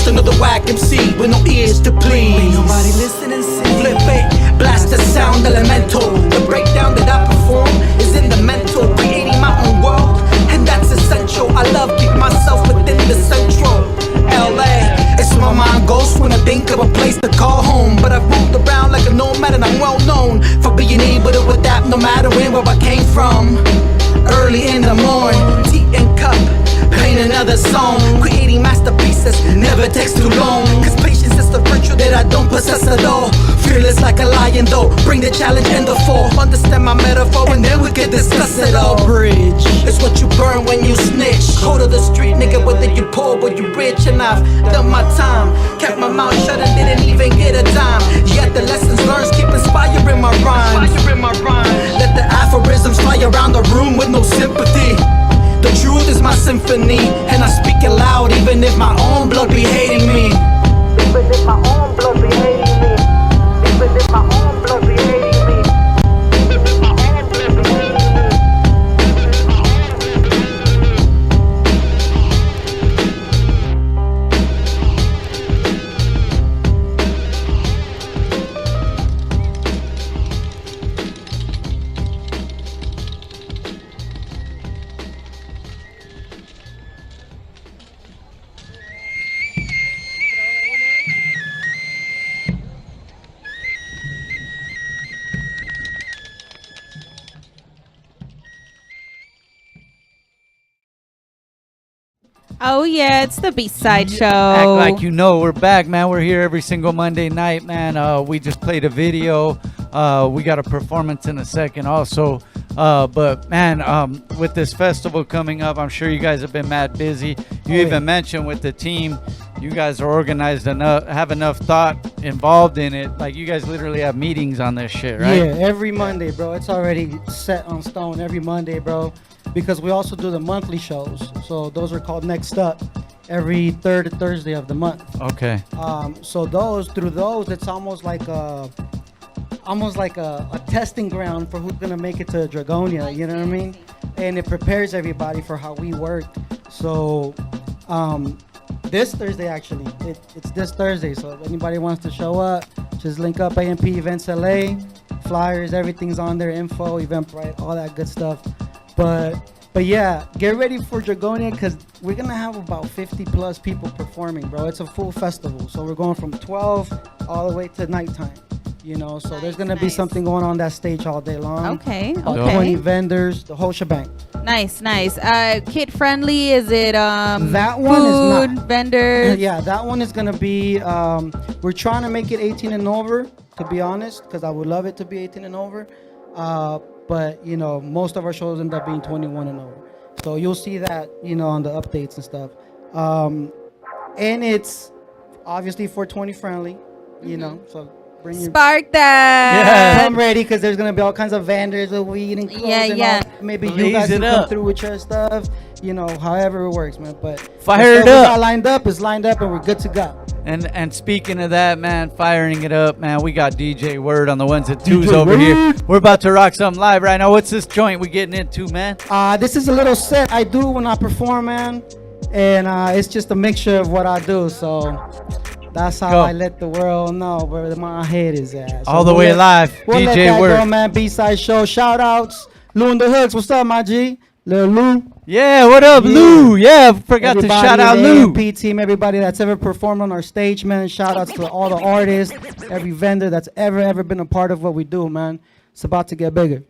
just another whack MC with no ears to please. Ain't nobody listening, flip it, blast the sound elemental. The breakdown that I perform is in the mental, creating my own world, and that's essential. I love keeping myself within the central LA. It's where my mind goes when I think of a place to call home. But I've moved around like a nomad and I'm well known for being able to adapt no matter where I came from. Early in the morning, tea and cup, paint another song, creating masterpieces, never takes too long. Cause patience is the virtue that I don't possess at all. Fearless like a lion though, bring the challenge and the fall. Understand my metaphor and then we can discuss it all. Bridge, it's what you burn when you snitch. Code of the street, nigga, whether you poor or you rich. And I've done my time, kept my mouth shut and didn't even get a dime. Yet the lessons learned keep inspiring my rhymes. Let the aphorisms fly around the room with no sympathy. The truth is my symphony, and I speak it loud even if my own blood be hating me. Even if my own blood be hating me. Even if my own blood be hating me. Oh, yeah, it's the B-Side Show. Act like you know we're back, man. We're here every single Monday night, man. We just played a video. We got a performance in a second also. But, man, with this festival coming up, I'm sure you guys have been mad busy. You even mentioned with the team, you guys are organized enough, have enough thought involved in it. Like, you guys literally have meetings on this shit, right? Yeah, every Monday, bro. It's already set on stone every Monday, bro. Because we also do the monthly shows. So those are called Next Up every third Thursday of the month. Okay. So through those, it's almost like a testing ground for who's going to make it to Dragonia, you know what I mean? And it prepares everybody for how we work. So this Thursday, actually, it's this Thursday. So if anybody wants to show up, just link up AMP Events LA, flyers, everything's on there, info, Eventbrite, all that good stuff. But yeah, get ready for Dragonia because we're going to have about 50 plus people performing, bro. It's a full festival. So we're going from 12 all the way to nighttime, you know. So there's going to be something going on that stage all day long. Okay, about okay. 20 vendors, the whole shebang. Nice. Kid friendly? Is it that one food, is not. vendors? Yeah, that one is going to be, we're trying to make it 18 and over, to be honest, because I would love it to be 18 and over. But, you know, most of our shows end up being 21 and over. So you'll see that, you know, on the updates and stuff. And it's obviously 420 friendly, you know, so bring your... Spark that! Yeah, I'm ready because there's going to be all kinds of vendors with weed and clothes and all. Maybe you guys can come through with your stuff, you know, however it works, man. But fire it up. Lined up is lined up and we're good to go. And speaking of that, man, firing it up, man, we got DJ Word on the ones and twos over here. We're about to rock something live right now. What's this joint we getting into, man? This is a little set I do when I perform, man. And it's just a mixture of what I do. So that's how I let the world know where my head is at. So all the way live, we'll DJ let that Word. go, man. B-Side Show. Shout outs. Lou and the Hooks. What's up, my G? Lil Lou. Yeah, what up, Lou? Yeah, forgot everybody to shout out Lou. AMP team, everybody that's ever performed on our stage, man. Shout outs to all the artists, every vendor that's ever been a part of what we do, man. It's about to get bigger.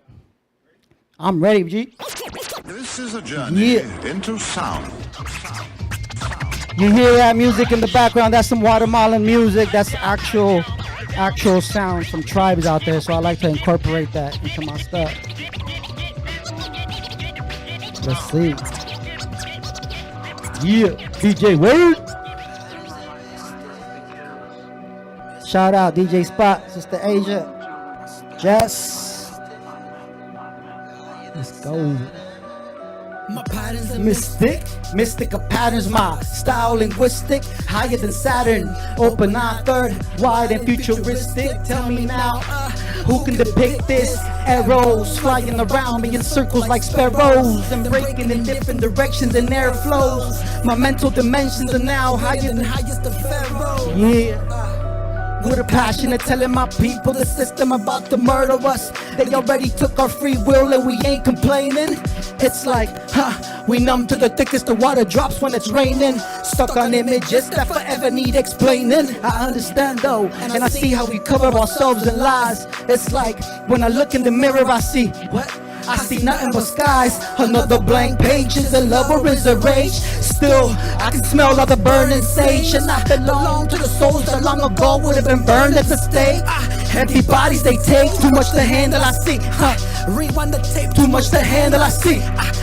I'm ready, G. This is a journey into sound. You hear that music in the background? That's some Guatemalan music. That's actual sounds from tribes out there. So I like to incorporate that into my stuff. Let's see. Yeah, DJ Word. Shout out DJ Spot, Sister Asia, Jess. Let's go. My patterns are Mystic of patterns, my style linguistic, higher than Saturn, open eye third, wide and futuristic. Tell me now, Who can depict this? Arrows flying around me in circles like sparrows, and breaking in different directions and air flows. My mental dimensions are now higher than highest of pharaoh. Yeah. With a passion of telling my people the system about to murder us. They already took our free will and we ain't complaining. It's like, we numb to the thickest the water drops when it's raining. Stuck on images that forever need explaining. I understand though, and I see how we cover ourselves in lies. It's like, when I look in the mirror I see, what? I see nothing but skies. Another blank page. Is a love or is a rage? Still, I can smell all the burning sage. And I belong to the souls that long ago would have been burned at the stake. Empty bodies they take. Too much to handle I see. Rewind the tape. Too much to handle I see.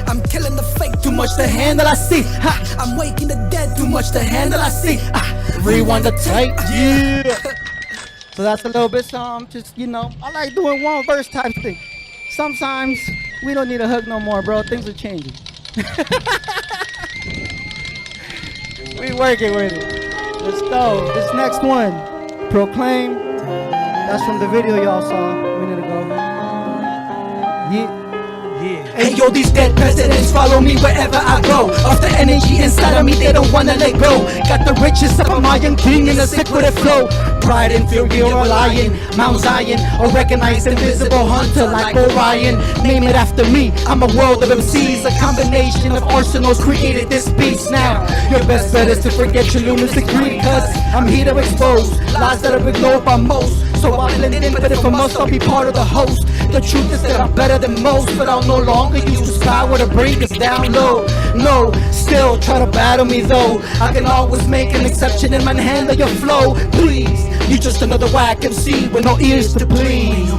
I'm killing the fake. Too much to handle I see. I'm waking the dead. Too much to handle I see. Rewind the tape. Yeah. So that's a little bit just, you know, I like doing one verse type thing. Sometimes we don't need a hug no more, bro. Things are changing. We working with it. Let's go. This next one, Proclaim. That's from the video y'all saw a minute ago. Yeah. Hey yo, these dead presidents follow me wherever I go. Off the energy inside of me, they don't wanna let go. Got the richest of a Mayan king in a sick with a flow. Pride and fear, we are lion. Mount Zion, a recognized invisible hunter like Orion. Name it after me, I'm a world of MCs. A combination of arsenals created this beast now. Your best bet is to forget your lunatic greed, cause I'm here to expose lies that are ignored by most. So I blend in, but if I must, I'll be part of the host. The truth is that I'm better than most, but I'll no longer use this power to bring us down low. No, still try to battle me though. I can always make an exception and manhandle your flow. Please, you just another whack MC with no ears to please.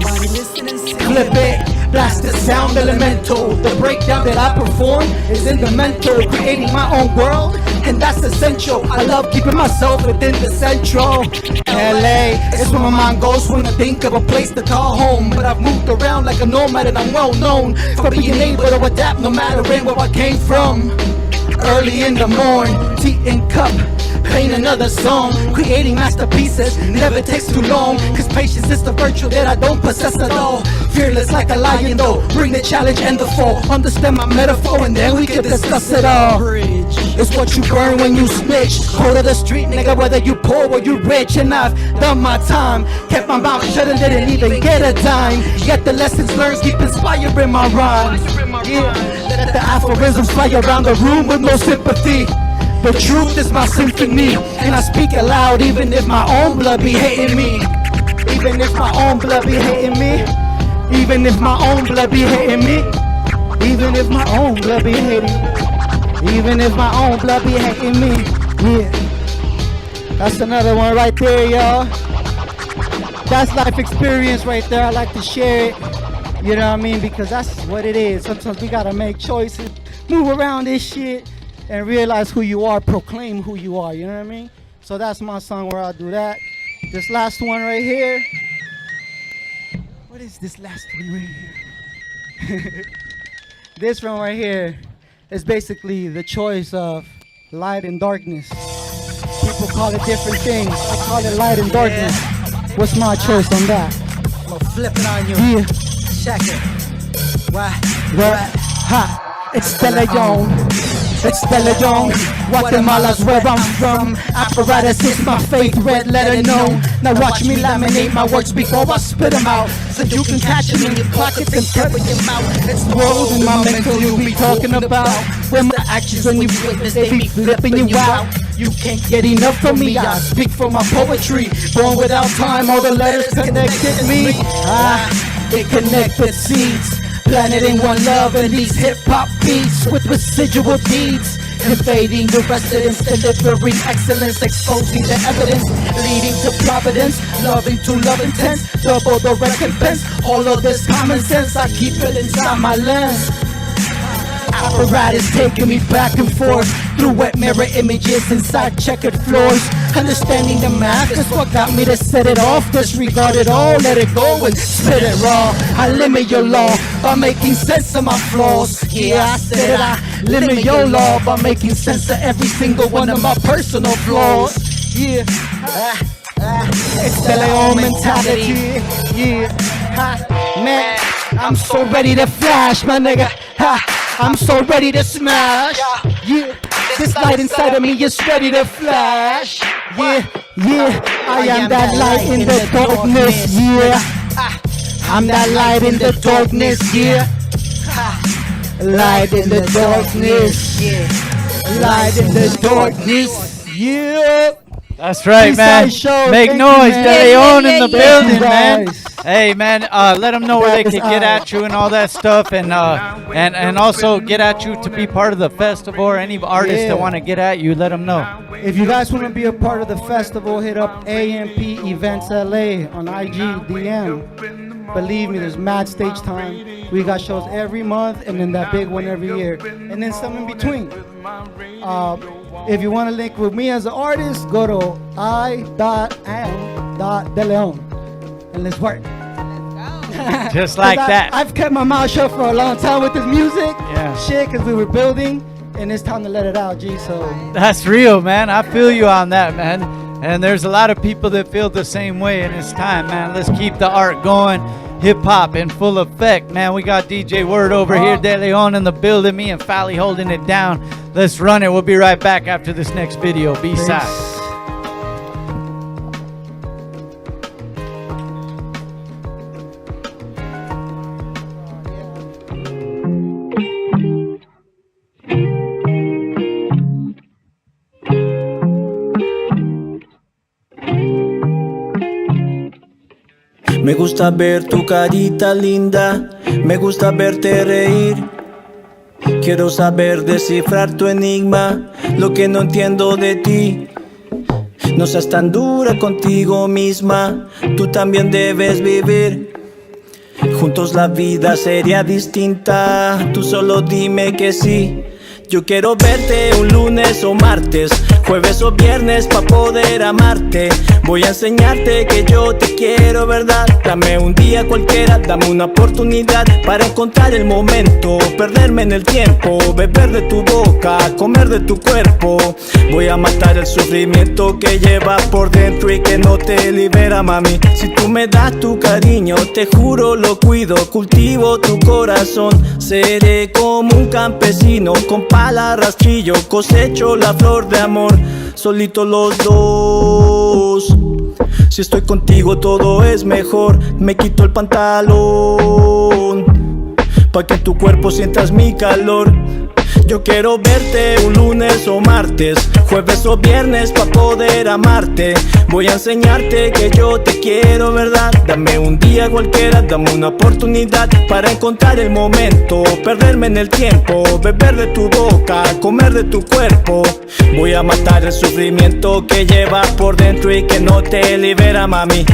Flip it, blast the sound elemental. The breakdown that I perform is in the mental, creating my own world, and that's essential. I love keeping myself within the central. LA is where my mind goes when I think of a place to call home. But I've moved around like a nomad and I'm well known for being able to adapt no matter where I came from. Early in the morn, tea and cup, playing another song, creating masterpieces, never takes too long, cause patience is the virtue that I don't possess at all. Fearless like a lion though, bring the challenge and the fall. Understand my metaphor and then we can discuss it all. It's what you burn when you snitch. Code of the street, nigga, whether you poor or you rich. And I've done my time, kept my mouth shut and didn't even get a dime. Yet the lessons learned keep inspiring my rhymes. Yeah, let the aphorisms fly around the room with no sympathy. The truth is my symphony, and I speak it loud even if my own blood be hating me. Even if my own blood be hating me. Even if my own blood be hating me. Even if my own blood be hating me. Even if my own blood be hating me. Yeah. That's another one right there, y'all. That's life experience right there. I like to share it. You know what I mean? Because that's what it is. Sometimes we gotta make choices, move around this shit, and realize who you are, proclaim who you are, you know what I mean? So that's my song where I'll do that. This last one right here. What is this last one right here? This one right here is basically the choice of light and darkness. People call it different things. I call it light and darkness. What's my choice on that? I'm gonna flip it on you. Yeah. Check it. What? Ha! It's DeLeon. It's DeLeon. Guatemala's where I'm from. Apparatus is my faith, red letter known. Now watch me laminate my words before I spit them out, so you can catch them in your pockets and cover your mouth. It's the world in my mental you be talking about. Where my actions when you witness, they be flipping you out. You can't get enough from me, I speak from my poetry. Born without time, all the letters connected me. They connected seeds, planted in one love and these hip-hop beats with residual deeds. Invading the residence, delivering excellence, exposing the evidence, leading to providence, loving to love intense, double the recompense. All of this common sense, I keep it inside my lens. Apparatus taking me back and forth through wet mirror images inside checkered floors. Understanding the math is what got me to set it off. Disregard it all, let it go and spit it raw. I limit your law by making sense of my flaws. Yeah, I said it, I limit your law by making sense of every single one of my personal flaws. Yeah, it's DeLeon mentality. Yeah. Ha, man, I'm so ready to flash, my nigga. Ha, I'm so ready to smash. Yeah, this light inside of me is ready to flash. Yeah, yeah, I am that light in the darkness. Yeah, I'm that light in the darkness. Yeah, light in the darkness. Yeah, light in the darkness. Yeah. That's right, man. Show. Make Thank noise, you, DeLeon man. in the Yeah, building, man. guys. Hey, man, let them know where they That can is get I. at you and all that stuff, and also get at you to be part of the festival, or any artists Yeah. that want to get at you, let them know. If you guys want to be a part of the festival, hit up AMP Events LA on IG DM. Believe me, there's mad stage time. We got shows every month, and then that big one every year, and then some in between. If you want to link with me as an artist, go to i.am.DeLeon and let's work. Just like that. I've kept my mouth shut for a long time with this music. Yeah. Shit, because we were building, and it's time to let it out, G. So That's real, man. I feel you on that, man. And there's a lot of people that feel the same way, and it's time, man. Let's keep the art going. Hip hop in full effect, man. We got DJ Word over here, DeLeon in the building, me and Fally holding it down. Let's run it. We'll be right back after this next video. B-side. Me gusta ver tu carita linda, me gusta verte reír. Quiero saber descifrar tu enigma, lo que no entiendo de ti. No seas tan dura contigo misma, tú también debes vivir. Juntos la vida sería distinta, tú solo dime que sí. Yo quiero verte un lunes o martes, jueves o viernes pa' poder amarte. Voy a enseñarte que yo te quiero, ¿verdad? Dame un día cualquiera, dame una oportunidad para encontrar el momento, perderme en el tiempo, beber de tu boca, comer de tu cuerpo. Voy a matar el sufrimiento que llevas por dentro y que no te libera, mami. Si tú me das tu cariño, te juro lo cuido, cultivo tu corazón. Seré como un campesino con pala, rastrillo, cosecho la flor de amor, solitos los dos. Si estoy contigo todo es mejor, me quito el pantalón, pa' que en tu cuerpo sientas mi calor. Yo quiero verte un lunes o martes, jueves o viernes pa' poder amarte. Voy a enseñarte que yo te quiero, ¿verdad? Dame un día cualquiera, dame una oportunidad para encontrar el momento, perderme en el tiempo, beber de tu boca, comer de tu cuerpo. Voy a matar el sufrimiento que llevas por dentro y que no te libera, mami.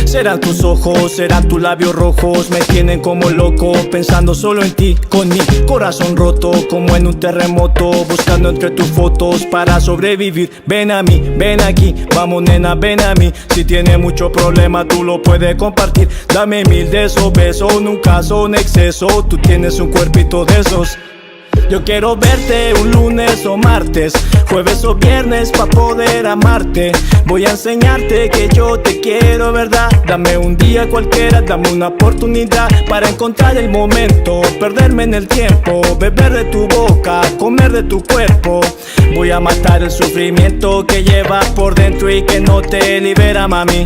Serán tus ojos, serán tus labios rojos, me tienen como loco, pensando solo en ti, con mi corazón roto, como en un terremoto, buscando entre tus fotos para sobrevivir. Ven a mí, ven aquí, vamos nena, ven a mí. Si tienes mucho problema tú lo puedes compartir. Dame 1000 de esos besos, nunca son exceso, tú tienes un cuerpito de esos. Yo quiero verte un lunes o martes, jueves o viernes pa' poder amarte. Voy a enseñarte que yo te quiero, ¿verdad? Dame un día cualquiera, dame una oportunidad para encontrar el momento, perderme en el tiempo, beber de tu boca, comer de tu cuerpo. Voy a matar el sufrimiento que llevas por dentro y que no te libera, mami.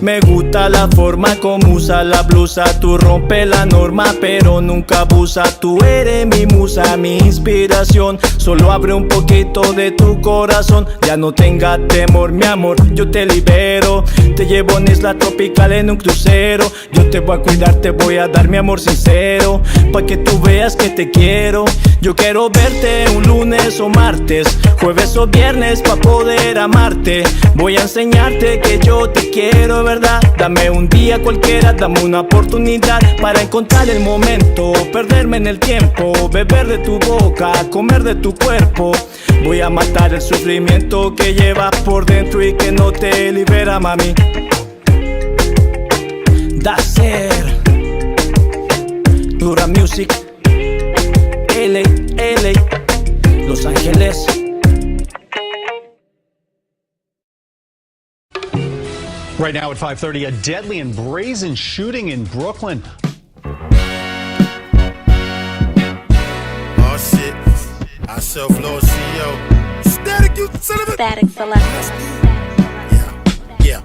Me gusta la forma como usas la blusa, tú rompes la norma pero nunca abusa. Tú eres mi musa, mi inspiración, solo abre un poquito de tu corazón. Ya no tengas temor, mi amor, yo te libero. Te llevo en isla tropical en un crucero. Yo te voy a cuidar, te voy a dar mi amor sincero, pa' que tú veas que te quiero. Yo quiero verte un lunes o martes, jueves o viernes pa' poder amarte. Voy a enseñarte que yo te quiero, ¿verdad? Dame un día cualquiera, dame una oportunidad para encontrar el momento, perderme en el tiempo, beber de tu boca, comer de tu cuerpo. Voy a matar el sufrimiento que llevas por dentro y que no te libera, mami. That's it. Dura Music, LA, Los Ángeles. Right now at 5:30, a deadly and brazen shooting in Brooklyn. Oh shit, I self-lord CEO. Static, you son of a... Static Phalasee. Yeah.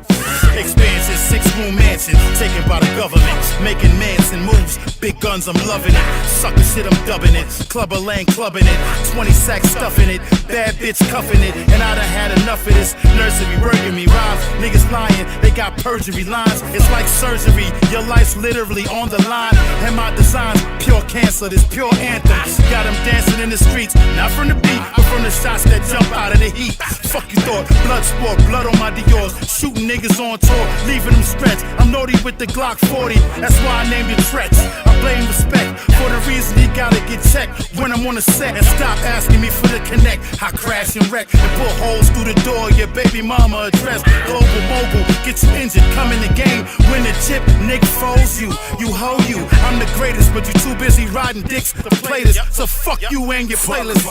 Expansion, 6-room mansion, taken by the government, making Manson moves, big guns, I'm loving it. Sucker shit, I'm dubbing it. Clubber Lang clubbing it, 20 sacks stuffing it, bad bitch cuffing it, and I done had enough of this nursery working me rhymes. Niggas lying, they got perjury lines. It's like surgery, your life's literally on the line. And my designs, pure cancer, this pure anthem. Got them dancing in the streets, not from the beat, but from the shots that jump out of the heat. Fuck you thought, blood sport, blood on my Dior's, shooting niggas on tour, leaving them stretched. I'm naughty with the Glock 40, that's why I named it Tretch. I blame respect for the reason he gotta get checked when I'm on the set. And stop asking me for the connect. I crash and wreck and pull holes through the door. Your baby mama address, global mogul, get you injured, come in the game, win the chip, Nick foes you, you hoe you. I'm the greatest, but you too busy riding dicks to play this. So fuck you and your playlist.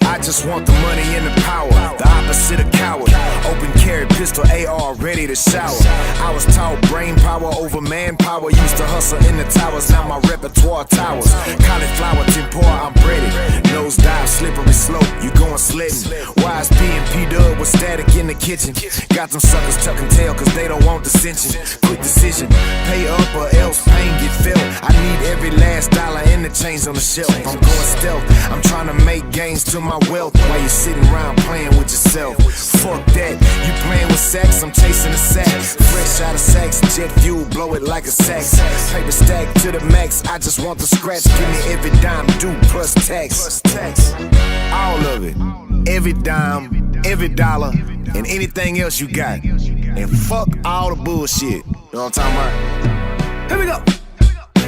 I just want the money and the power, the opposite of coward. Open carry, pistol, AR, ready to shower. I was taught brain power over manpower. Used to hustle in the towers, now my repertoire towers. Cauliflower, tempura, I'm ready. Nose dive, slippery slope, you going sledding. Wise P and P-Dub with static in the kitchen. Got them suckers tucking tail cause they don't want dissension. Quick decision, pay up or else pain get felt. I need every last dollar in the chains on the shelf. I'm going stealth, I'm trying to make gains to my wealth while you sitting around playing with yourself. Fuck that, you playing with sacks, I'm chasing a sack. Fresh out of sacks, jet fuel, blow it like a sax. Paper stack to the max, I just want the scratch. Give me every dime due plus tax. All of it, every dime, every dollar, and anything else you got. And fuck all the bullshit. You know what I'm talking about? Here we go.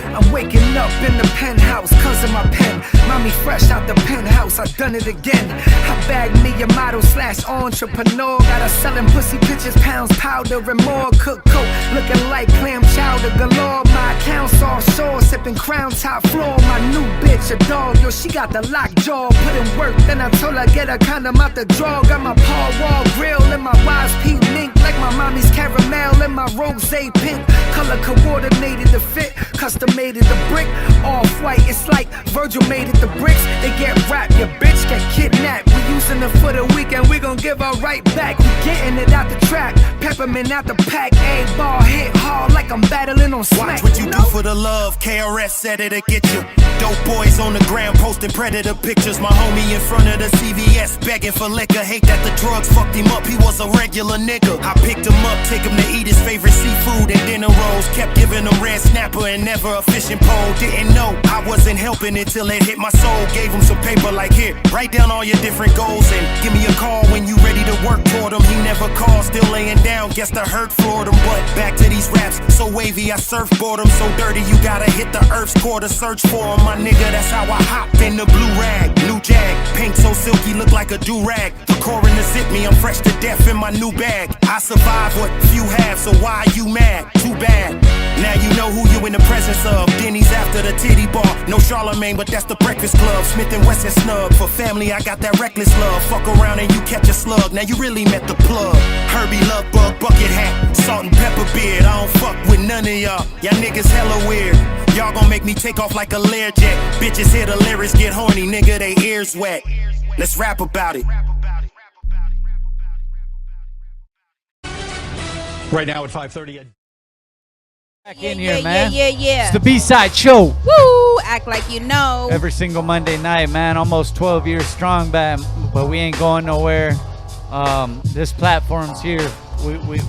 I'm waking up in the penthouse cause of my pen. Mommy fresh out the penthouse, I done it again. I bagged me a model / entrepreneur. Got her selling pussy pictures, pounds, powder and more. Cook coat, looking like clam chowder galore. My accounts offshore, sipping crown top floor. My new bitch, a dog, yo, she got the lock jaw. Put in work, then I told her get a condom out the drawer. Got my Paul Wall grill and my Wise P link. Like my mommy's caramel and my rose pink. Color coordinated the fit, custom made it the brick. Off-white, it's like Virgil made it the bricks. They get wrapped, your bitch get kidnapped. We using it for the weekend, we gon' give her right back. We getting it out the track, peppermint out the pack. A ball hit hard like I'm battling on smack. Watch what you do for the love, KRS said it'll get you. Dope boys on the gram posting predator pictures. My homie in front of the CVS begging for liquor. Hate that the drugs fucked him up, he was a regular nigga. I picked him up, take him to eat his favorite seafood and dinner rolls. Kept giving him red snapper and never a fishing pole. Didn't know I wasn't helping until it hit my soul. Gave him some paper like here, write down all your different goals and give me a call when you ready to work toward him. He never called, still laying down, guess the hurt floored him. But back to these raps, so wavy I surfboard him. So dirty you gotta hit the earth's core to search for him. My nigga, that's how I hopped in the blue rag. New jag, pink so silky look like a do-rag. The coroner zip me, I'm fresh to death in my new bag. I survive what few have, so why are you mad? Too bad. Now you know who you in the presence of. Denny's after the titty bar. No Charlemagne, but that's the Breakfast Club. Smith and Wesson snub. For family, I got that reckless love. Fuck around and you catch a slug. Now you really met the plug. Herbie Love Bug, bucket hat, salt and pepper beard. I don't fuck with none of y'all. Y'all niggas hella weird. Y'all gon' make me take off like a Learjet. Bitches hear the lyrics get horny, nigga, they ears wet. Let's rap about it. Right now at 5:30. Back in here, man. Yeah. It's the B-Side Show. Woo! Act like you know. Every single Monday night, man. Almost 12 years strong, but we ain't going nowhere. This platform's here.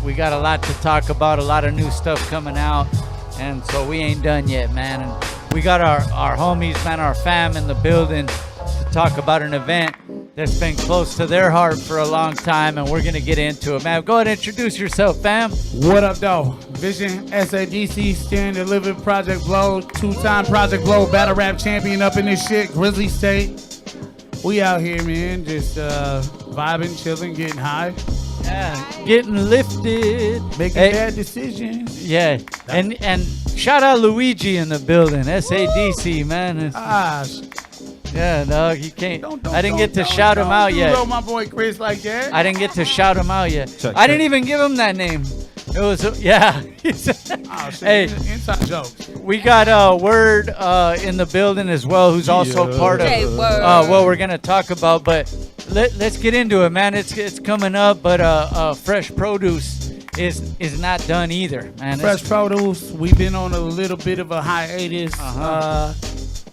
We got a lot to talk about, a lot of new stuff coming out, and so we ain't done yet, man. And we got our homies, man, our fam in the building to talk about an event that's been close to their heart for a long time, and we're gonna get into it, man. Go ahead and introduce yourself, fam. What up, though? Vision, SADC, steering the living Project Blow, 2-time Project Blow battle rap champion up in this shit, Grizzly State. We out here, man, just vibing, chilling, getting high. Yeah, getting lifted, making bad decisions. Yeah, and shout out Luigi in the building, SADC, man. Yeah, dog, you can't. I didn't get to shout him out yet. Don't my boy Chris like that. I didn't get to shout him out yet. I didn't even give him that name. It was, yeah. Oh, shit. Hey, Inside jokes. we got Word in the building as well, who's also part of what we're gonna talk about. But let's get into it, man. It's coming up, but Fresh Produce is not done either, man. Fresh Produce, we've been on a little bit of a hiatus.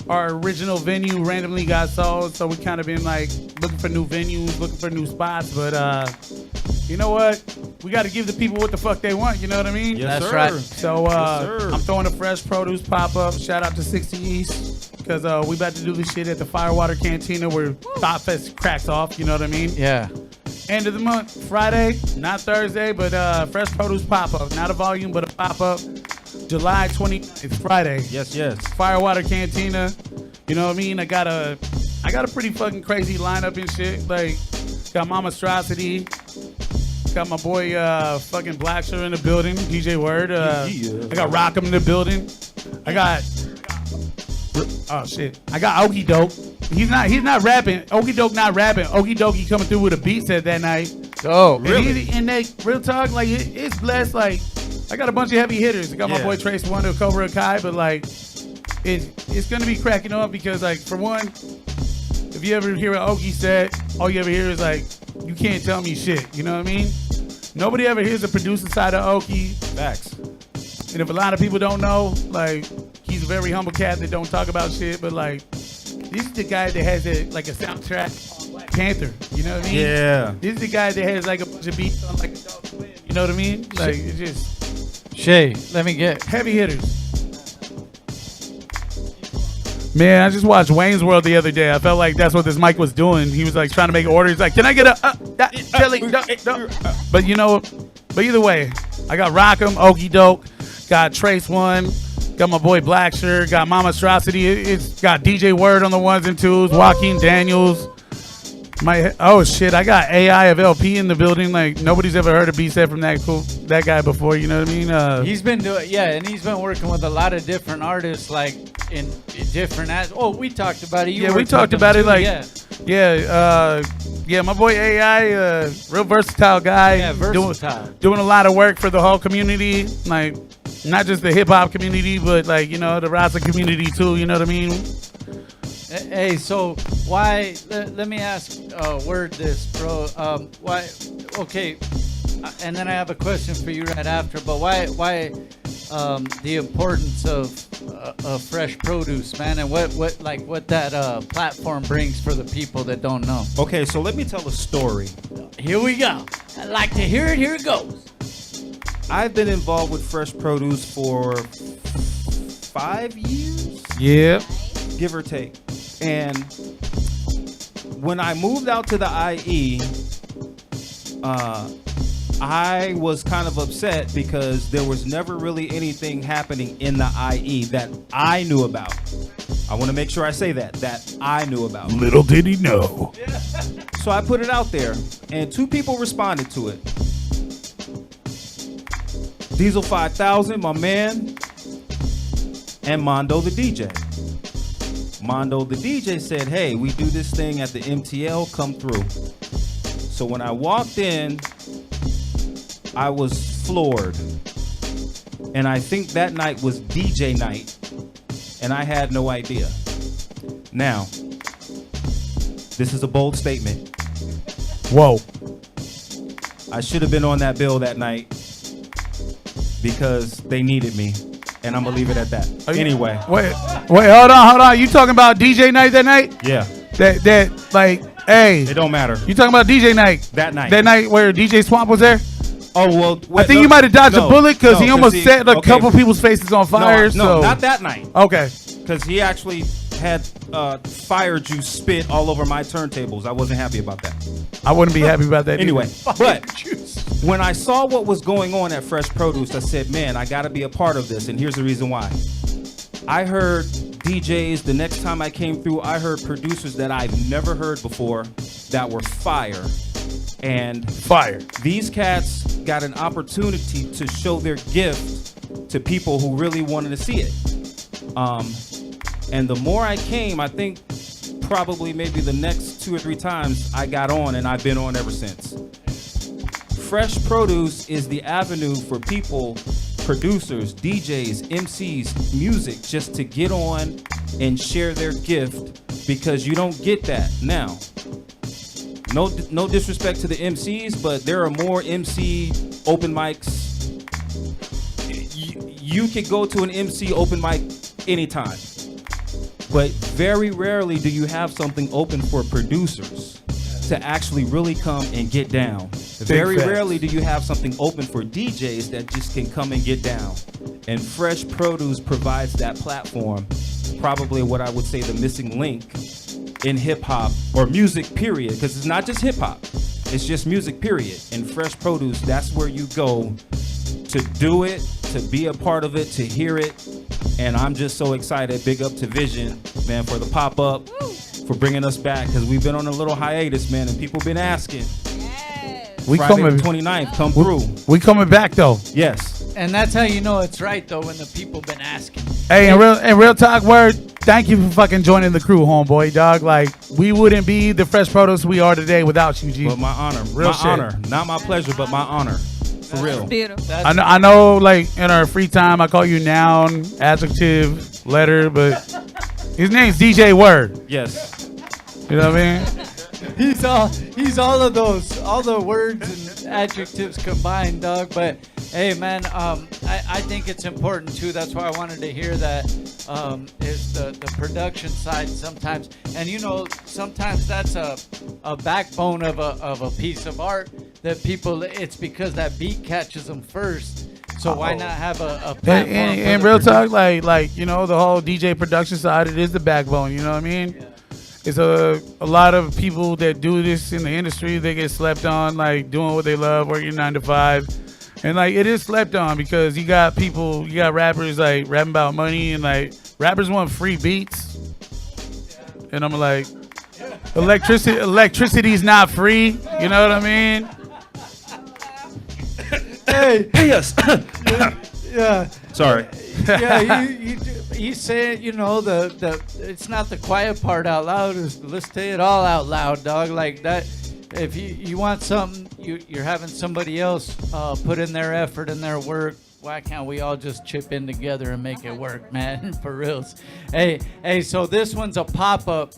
Our original venue randomly got sold, so we kind of been like looking for new venues, looking for new spots. But you know what? We got to give the people what the fuck they want. You know what I mean? Yes, that's right. So I'm throwing a Fresh Produce pop up. Shout out to 60 East because we about to do this shit at the Firewater Cantina where Thought Fest cracks off. You know what I mean? Yeah. End of the month, Friday, not Thursday, but Fresh Produce pop up. Not a volume, but a pop up. July 20th, it's Friday. Yes. Firewater Cantina. You know what I mean? I got a pretty fucking crazy lineup and shit. Like, got Mama Strosity. Got my boy fucking Blacksher in the building. DJ Word. I got Rockham in the building. I got Okie Doke. He's not rapping. Okie Doke not rapping. Okie Dokie coming through with a beat set that night. Oh, really? And they real talk, like it's blessed. Like I got a bunch of heavy hitters. I got my boy Trace Wonder, Cobra Kai, but like it's gonna be cracking up because like for one, if you ever hear an Okie set, all you ever hear is like, you can't tell me shit. You know what I mean? Nobody ever hears the producer side of Okie. Facts. And if a lot of people don't know, like he's a very humble cat that don't talk about shit, but like this is the guy that has a soundtrack on Black Panther. You know what I mean? Yeah. This is the guy that has like a bunch of beats on like Adult Swim. You know what I mean? Like it's just Shaye, let me get heavy hitters. Man, I just watched Wayne's World the other day. I felt like that's what this mic was doing. He was like trying to make orders. He's like, can I get jelly? But you know, but either way, I got Rockham, Okie Doke, got Trace One, got my boy Blackshirt, got Mama Strosity. It's got DJ Word on the ones and twos, Joaquin Daniels. Oh shit, I got AI of LP in the building. Like nobody's ever heard a beat set from that guy before. You know what I mean? He's been doing, and he's been working with a lot of different artists, like in different. We talked about it. We talked about it. Like, my boy AI, real versatile guy. Yeah, versatile. Doing a lot of work for the whole community, like not just the hip hop community, but like the Rasta community too. You know what I mean? Hey, so why? Let me ask Word this, bro. Why? Okay, and then I have a question for you right after. But why the importance of Fresh Produce, man, and what that platform brings for the people that don't know? Okay, so let me tell a story. Here we go. I'd like to hear it. Here it goes. I've been involved with Fresh Produce for 5 years. Yeah. Give or take. And when I moved out to the IE, I was kind of upset because there was never really anything happening in the IE that I knew about. I want to make sure I say that I knew about. Little did he know. So I put it out there, and 2 people responded to it. Diesel 5000, my man, and Mondo the DJ. Mondo the DJ said, hey, we do this thing at the MTL, come through. So when I walked in, I was floored. And I think that night was DJ night, and I had no idea. Now, this is a bold statement. Whoa. I should have been on that bill that night because they needed me. And I'm gonna leave it at that. Anyway. Wait, hold on. You talking about DJ night that night? Yeah. That like, hey. It don't matter. You talking about DJ night? That night. That night where DJ Swamp was there? Oh, well. I think you might have dodged a bullet because he almost set a couple people's faces on fire. No, not that night. Okay. Because he actually had fire juice spit all over my turntables. I wasn't happy about that. I wouldn't be happy about that anyway. Either. But when I saw what was going on at Fresh Produce, I said, man, I got to be a part of this. And here's the reason why. I heard DJs, the next time I came through, I heard producers that I've never heard before that were fire. And fire. These cats got an opportunity to show their gift to people who really wanted to see it. And the more I came, I think probably maybe the next 2 or 3 times I got on, and I've been on ever since. Fresh Produce is the avenue for people, producers, DJs, MCs, music, just to get on and share their gift, because you don't get that now. No disrespect to the MCs, but there are more MC open mics. You could go to an MC open mic anytime, but very rarely do you have something open for producers to actually really come and get down. Very rarely do you have something open for DJs that just can come and get down. And Fresh Produce provides that platform, probably what I would say the missing link in hip hop or music period, because it's not just hip hop, it's just music period. And Fresh Produce, that's where you go to do it, to be a part of it, to hear it. And I'm just so excited. Big up to Vision, man, for the pop-up, for bringing us back, because we've been on a little hiatus, man, and people been asking. We Friday coming, the 29th, come through. We coming back though. Yes. And that's how you know it's right, though, when the people been asking. Hey, and real talk word, thank you for fucking joining the crew, homeboy, dog. Like, we wouldn't be the Fresh Produce we are today without you, G. But my honor. Real my shit. honor. Not my pleasure, but my honor. For real. Beautiful. I know, like, in our free time, I call you noun, adjective, letter, but his name's DJ Word. Yes. You know what I mean? He's all of those, all the words and adjectives combined, dog. But hey, man, I think it's important too. That's why I wanted to hear that. Is the production side sometimes, and you know, sometimes that's a backbone of a piece of art that people. It's because that beat catches them first. So why not have a platform? And real talk, like you know, the whole DJ production side, it is the backbone. You know what I mean? Yeah. It's a lot of people that do this in the industry. They get slept on, like doing what they love, working 9 to 5, and like it is slept on because you got people, you got rappers like rapping about money, and like rappers want free beats, and I'm like, electricity's not free. You know what I mean? Hey, yes. Yeah. Sorry. Yeah, you say it, you know, the it's not the quiet part out loud. Let's say it all out loud, dog. Like that. If you want something, you're having somebody else put in their effort and their work. Why can't we all just chip in together and make it work, man? For reals. Hey. So this one's a pop-up,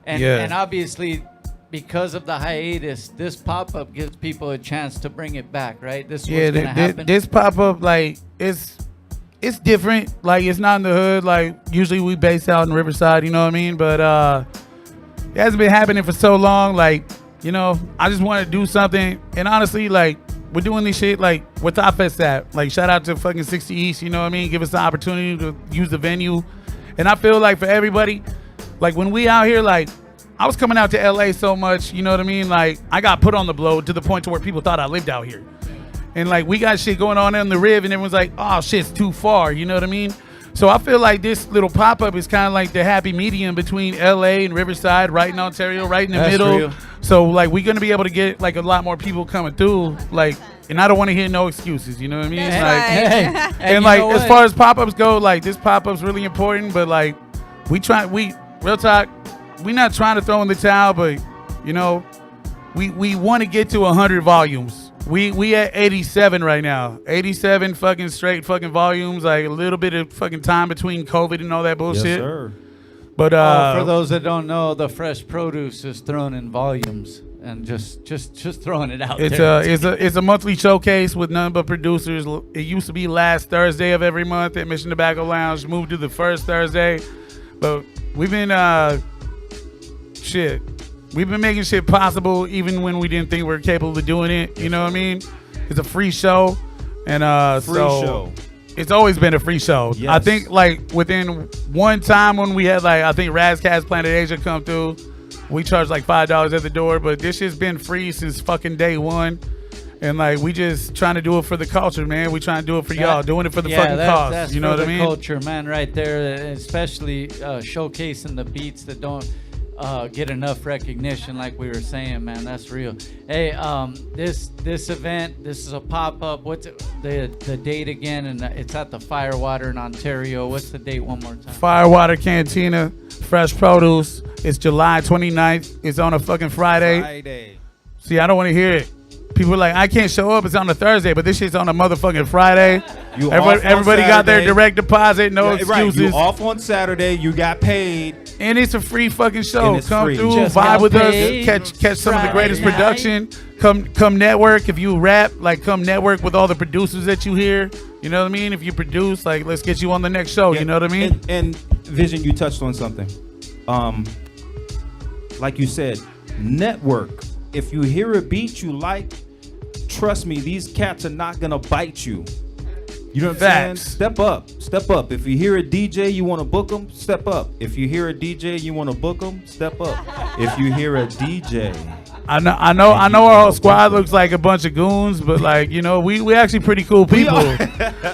and obviously, because of the hiatus, this pop-up gives people a chance to bring it back, right? This was gonna happen. This pop-up, like, it's different. Like, it's not in the hood. Like, usually we based out in Riverside, you know what I mean? But it hasn't been happening for so long. Like, you know, I just want to do something. And honestly, like, we're doing this shit, like, with FACEVSIT. Like, shout out to fucking 60 East, you know what I mean? Give us the opportunity to use the venue. And I feel like for everybody, like, when we out here, like, I was coming out to LA so much, you know what I mean? Like, I got put on the blow to the point to where people thought I lived out here. And like, we got shit going on in the Riv, and everyone's like, oh, shit's too far, you know what I mean? So I feel like this little pop-up is kind of like the happy medium between LA and Riverside, right in Ontario, right in the middle. Real. So like, we're gonna be able to get like a lot more people coming through, like, and I don't want to hear no excuses, you know what I mean? That's Like, right. and like, as far as pop-ups go, like, this pop-up's really important, but like, real talk, we not trying to throw in the towel, but you know, we want to get to 100 volumes. We at 87 right now. 87 fucking straight fucking volumes. Like a little bit of fucking time between COVID and all that bullshit. Yes, sir. But for those that don't know, the Fresh Produce is thrown in volumes, and just throwing it out there. It's a monthly showcase with none but producers. It used to be last Thursday of every month at Mission Tobacco Lounge. Moved to the first Thursday, but we've been We've been making shit possible even when we didn't think we were capable of doing it. You know what I mean? It's a free show. And show. It's always been a free show. Yes. I think like within one time when we had like, I think Razcast Planet Asia come through, we charged like $5 at the door, but this shit's been free since fucking day one. And like, we just trying to do it for the culture, man. We trying to do it for y'all, doing it for the fucking cause. That's you know what I mean? Culture, man, right there. Especially showcasing the beats that don't get enough recognition, like we were saying, man. That's real. Hey, this event, this is a pop-up. What's the date again? And it's at the Firewater in Ontario. What's the date one more time? Firewater Cantina, Fresh Produce. It's July 29th. It's on a fucking Friday. See, I don't want to hear it. People are like, I can't show up. It's on a Thursday, but this shit's on a motherfucking Friday. Everybody got their direct deposit. No excuses. Right. You off on Saturday. You got paid. And it's a free fucking show. Come free. through, Just vibe with us, paid catch some of the greatest Friday production. Come network. If you rap, like come network with all the producers that you hear. You know what I mean? If you produce, like let's get you on the next show. You know what I mean? And Vision, you touched on something. Like you said, network. If you hear a beat you like, trust me, these cats are not gonna bite you. You know what I'm saying? Step up. If you hear a DJ you want to book them, step up. If you hear a DJ you want to book them, step up. If you hear a DJ, I know our whole squad looks like a bunch of goons, but like we actually pretty cool people.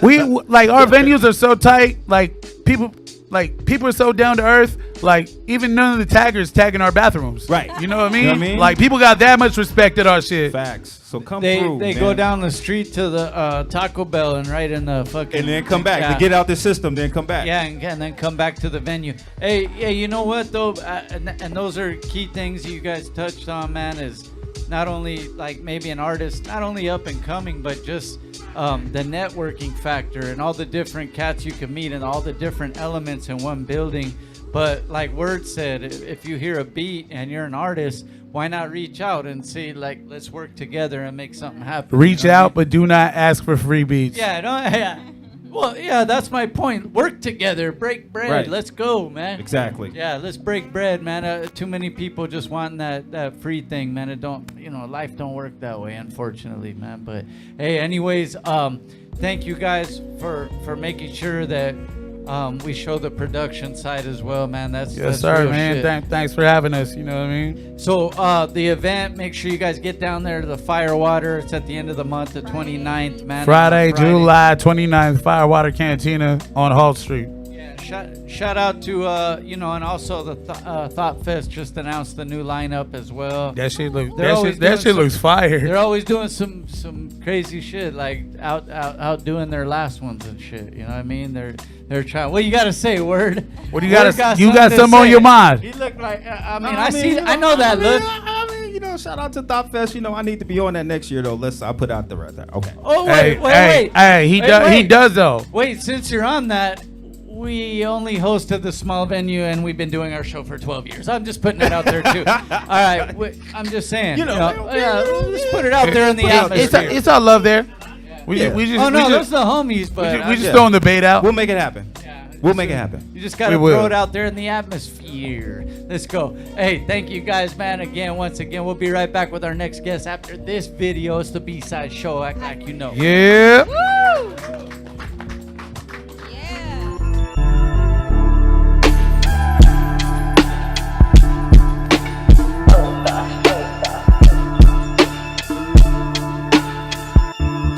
We like our venues are so tight. Like people are so down to earth. Like even none of the taggers tagging our bathrooms. Right. You know what I mean? Like people got that much respect at our shit. Facts. So they go down the street to the Taco Bell and right in the fucking and then come back to get out the system. Then come back. Yeah, and then come back to the venue. Hey, you know what though? And those are key things you guys touched on, man. Is not only like maybe an artist, not only up and coming, but just the networking factor and all the different cats you can meet and all the different elements in one building. But like Word said, if you hear a beat and you're an artist, why not reach out and see, like, let's work together and make something happen. Reach out, but do not ask for free beats. Yeah, well, yeah, that's my point. Work together, break bread. Right. Let's go, man. Exactly. Yeah, let's break bread, man. Too many people just wanting that free thing, man. It don't, life don't work that way, unfortunately, man. But hey, anyways, thank you guys for making sure that we show the production side as well, man. That's sir, real man. shit. Thanks for having us. You know what I mean? So the event, make sure you guys get down there to the Firewater. It's at the end of the month, the 29th, man. Friday, July 29th, Firewater Cantina on Hall Street. Yeah, shout out to and also the Thought Fest just announced the new lineup as well. That shit looks fire. They're always doing some crazy shit, like outdoing their last ones and shit. You know what I mean? They're trying. What you gotta say, Word? What do you gotta? You got something on your mind? He looked like. I know that look. Shout out to Thought Fest. I need to be on that next year though. I'll put out the right there. Okay. Oh wait. Hey, he does though. Wait, since you're on that, we only hosted the small venue and we've been doing our show for 12 years. I'm just putting that out there too. All right, I'm just saying. Let's put it out there in the atmosphere. It's all love there. We just those are the homies, but we just throwing the bait out. We'll make it happen. We'll make it happen. You just gotta throw it out there in the atmosphere. Let's go. Hey, thank you guys, man. Once again, we'll be right back with our next guest after this video. It's the B-Side Show. Act like you know. Yeah. Woo!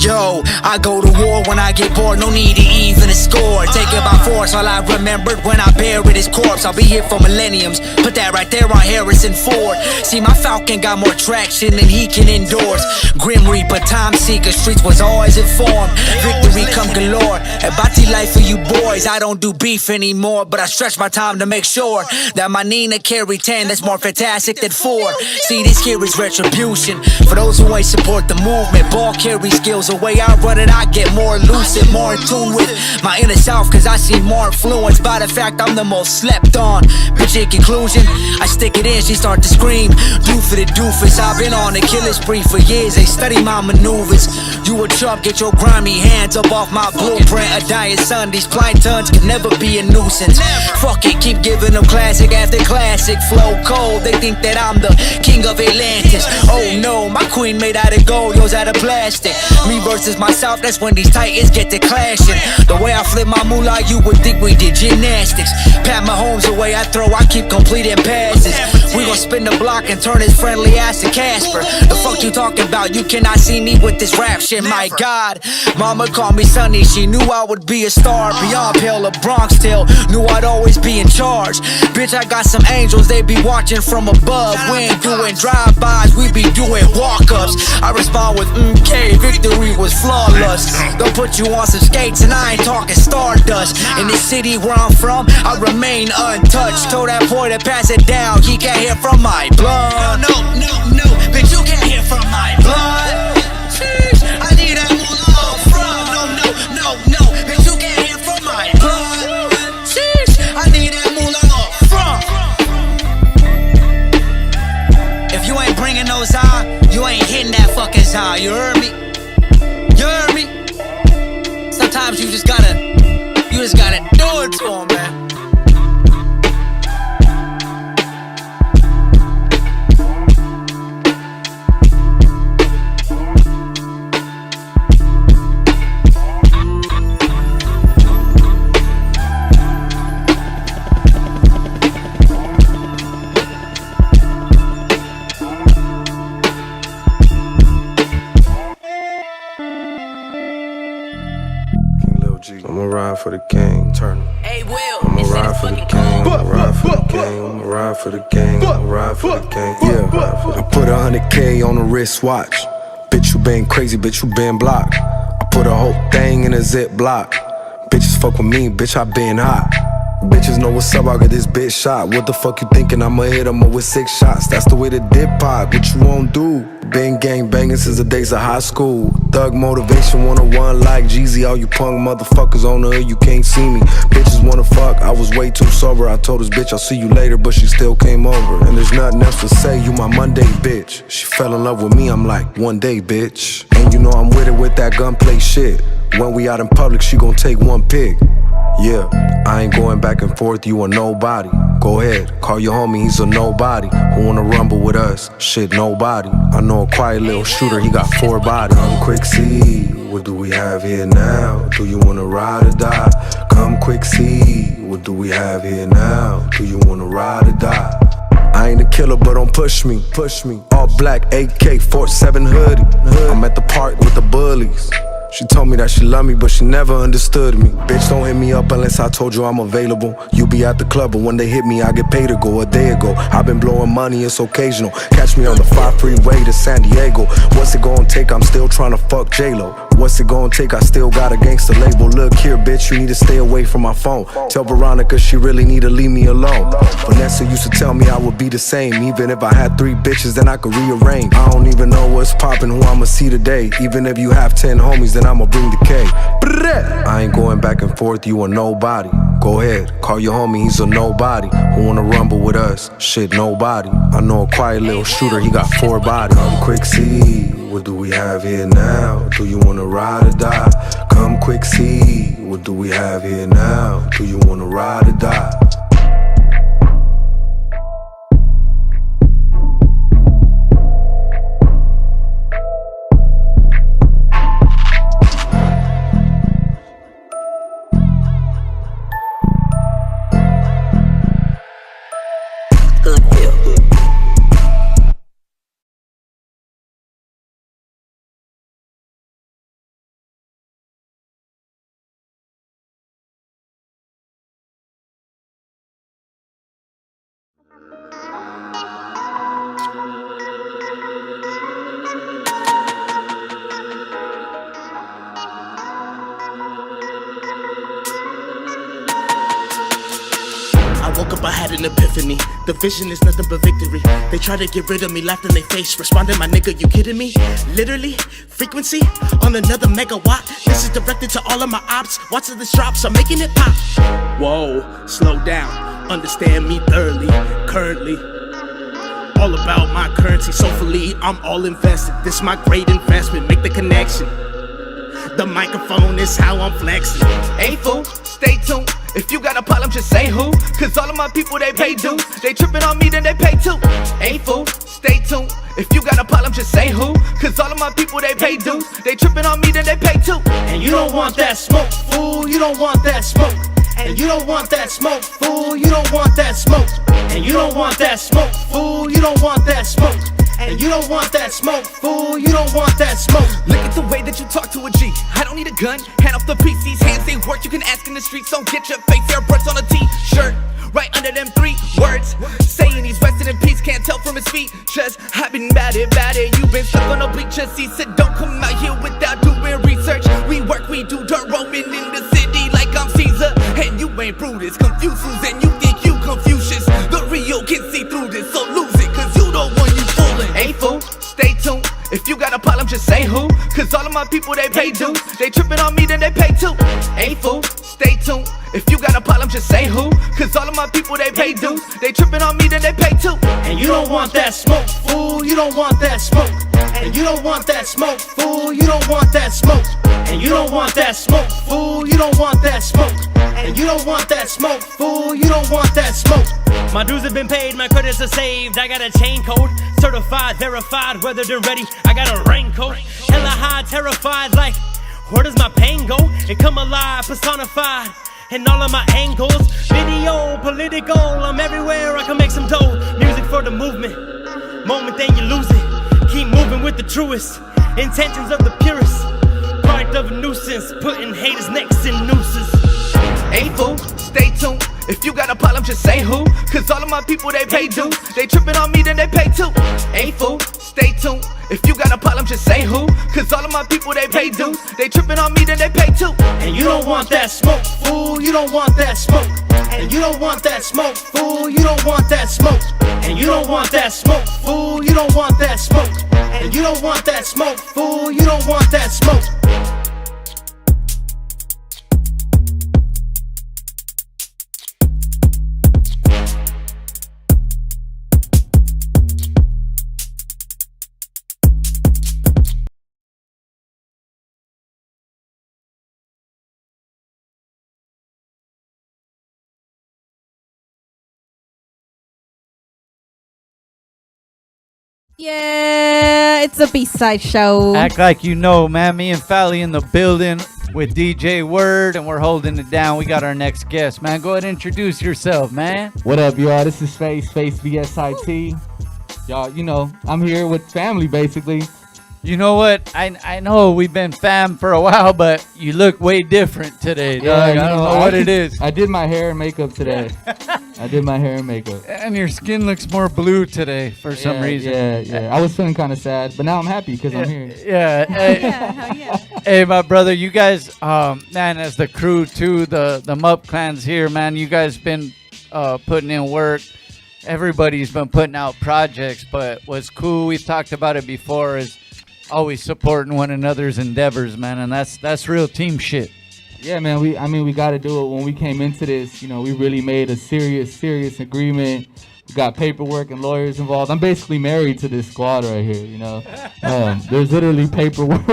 Yo, I go to war when I get bored, no need to even score. Take it by force while I remembered when I buried his corpse. I'll be here for millenniums, put that right there on Harrison Ford. See, my Falcon got more traction than he can endorse. Grim Reaper, time seeker, streets was always informed. Victory come galore, and Bati life for you boys. I don't do beef anymore, but I stretch my time to make sure that my Nina carry 10 that's more fantastic than 4. See, this here is retribution for those who ain't support the movement. Ball carry skills, the way I run it, I get more lucid, more in tune with my inner self, cause I see more influenced by the fact I'm the most slept on. Bitch, in conclusion, I stick it in, she start to scream. Do for the doofus, I've been on a killing spree for years, they study my maneuvers. You a chump, get your grimy hands up off my blueprint. A dying sun, these planktons can never be a nuisance. Fuck it, keep giving them classic after classic. Flow cold, they think that I'm the king of Atlantis. Oh no, my queen made out of gold, yours out of plastic. Me versus myself, that's when these titans get to clashing. The way I flip my moolah, you would think we did gymnastics. Pat my homes the way I throw, I keep completing passes. We gon' spin the block and turn his friendly ass to Casper. The fuck you talking about? You cannot see me with this rap shit, my God. Mama called me Sonny, she knew I would be a star. Beyond Pale of Bronx Tale, knew I'd always be in charge. Bitch, I got some angels, they be watching from above. We ain't doing drive-bys, we be doing walk-ups. I respond with MK, victory was flawless. Don't put you on some skates and I ain't talking stardust. In this city where I'm from, I remain untouched. Told that boy to pass it down, he can't hear from my blood. No, bitch, you can't hear from my blood. heard me? You heard me? Sometimes you just gotta do it to 'em, man. I'ma ride for the king, turn it. Hey, Will, I'ma ride for the king, I'ma ride for the king, I'ma ride for the king, I'ma ride for the king. Yeah, I put 100K on the wristwatch. Bitch, you been crazy, bitch, you been blocked. I put a whole thing in a Ziploc. Bitches fuck with me, bitch, I been hot. Bitches know what's up, I got this bitch shot. What the fuck you thinking? I'ma hit 'em up with 6 shots. That's the way the dip pop, what you won't do. Been gang banging since the days of high school. Thug motivation 101 like Jeezy. All you punk motherfuckers on the hood, you can't see me. Bitches wanna fuck, I was way too sober. I told this bitch I'll see you later, but she still came over. And there's nothing else to say, you my Monday bitch. She fell in love with me, I'm like, one day bitch. And you know I'm with it with that gunplay shit. When we out in public, she gon' take one pic. Yeah, I ain't going back and forth, you a nobody. Go ahead, call your homie, he's a nobody. Who wanna rumble with us? Shit, nobody. I know a quiet little shooter, he got 4 bodies. Come quick see, what do we have here now? Do you wanna ride or die? Come quick see, what do we have here now? Do you wanna ride or die? I ain't a killer, but don't push me. All black AK 47 hoodie. I'm at the park with the bullies. She told me that she loved me, but she never understood me. Bitch, don't hit me up unless I told you I'm available. You be at the club, but when they hit me, I get paid to go. A day ago, I've been blowing money, it's occasional. Catch me on the 5 freeway to San Diego. What's it gonna take? I'm still trying to fuck J-Lo. What's it gonna take? I still got a gangster label. Look here, bitch, you need to stay away from my phone. Tell Veronica she really need to leave me alone. Vanessa used to tell me I would be the same. Even if I had 3 bitches, then I could rearrange. I don't even know what's poppin', who I'ma see today. Even if you have 10 homies, then I'ma bring the K. I ain't going back and forth, you a nobody. Go ahead, call your homie, he's a nobody. Who wanna rumble with us? Shit, nobody. I know a quiet little shooter, he got 4 bodies. Come quick see, what do we have here now? Do you wanna ride or die? Come quick see, what do we have here now? Do you wanna ride or die? Woke up, I had an epiphany. The vision is nothing but victory. They try to get rid of me, laughed in their face. Responded, my nigga, you kidding me? Literally, frequency on another megawatt. This is directed to all of my ops. Watching this drops, I'm making it pop. Whoa, slow down, understand me thoroughly. Currently, all about my currency. Soulfully, I'm all invested. This my great investment, make the connection. The microphone is how I'm flexing. Ain't fool, stay tuned. If you got a problem, just say who. Cause all of my people, they pay dues. They tripping on me, then they pay too. Ain't fool, stay tuned. If you got a problem, just say who. Cause all of my people, they pay dues. They tripping on me, then they pay too. And you don't want that smoke, fool. You don't want that smoke. And you don't want that smoke, fool. You don't want that smoke. And you don't want that smoke, fool. You don't want that smoke. And you don't want that smoke, fool. You don't want that smoke. Look at the way that you talk to a G. I don't need a gun, hand off the piece. These hands, they work, you can ask in the streets. Don't get your face airbrushed on a t-shirt. Right under them 3 words. Saying he's resting in peace, can't tell from his feet. Just, I've been bad it. You've been stuck on the bleachers. He said, don't come out here without doing research. We work, we do dirt roaming in the city like I'm Caesar. And you ain't Brutus, Confucius, and you think you Confucius. The real can see through this, so lose it, cause you the one you fooling. Ain't fool, stay tuned. If you got a problem, just say who. Cause all of my people, they pay dues. They tripping on me, then they pay too. Ain't fool, stay tuned. If you got a problem, just say who. Cause all of my people, they pay dues. They tripping on me, then they pay too. And you don't want that smoke, fool. You don't want that smoke. And you don't want that smoke, fool, you don't want that smoke. And you don't want that smoke, fool, you don't want that smoke. And you don't want that smoke, fool, you don't want that smoke. My dues have been paid, my credits are saved. I got a chain code, certified, verified, weathered and ready. I got a raincoat, hella high, terrified, like, where does my pain go? It come alive, personified, in all of my angles. Video, political, I'm everywhere, I can make some dough. Music for the movement, moment then you lose it. Keep moving with the truest, intentions of the purest. Product of a nuisance, putting haters' necks in nooses. Hey fool, stay tuned. If you got a problem, just say who. Cause all of my people, they pay dues. They tripping on me, then they pay too. Hey fool, stay tuned. If you got a problem, just say who. Cause all of my people, they pay dues. They tripping on me, then they pay too. And you don't want that smoke, fool, you don't want that smoke. And you don't want that smoke, fool, you don't want that smoke. And you don't want that smoke, fool, you don't want that smoke. And you don't want that smoke, fool, you don't want that smoke. Yeah, it's a B-side show. Act like you know, man. Me and Fally in the building with DJ Word, and we're holding it down. We got our next guest, man. Go ahead and introduce yourself, man. What up, y'all? This is FACEVSIT. Y'all, you know, I'm here with family, basically. You know what? I know we've been fam for a while, but you look way different today, dog. I don't know what it is. I did my hair and makeup today. I did my hair and makeup. And your skin looks more blue today for some reason. Yeah. I was feeling kind of sad, but now I'm happy because I'm here. Yeah. Hey, hey, my brother, you guys, man, as the crew too, the Mup Clan's here, man. You guys been putting in work. Everybody's been putting out projects, but what's cool, we've talked about it before, is always supporting one another's endeavors, man, and that's real team shit. Yeah, man. We got to do it. When we came into this, you know, we really made a serious agreement. We got paperwork and lawyers involved. I'm basically married to this squad right here. You know, there's literally paperwork,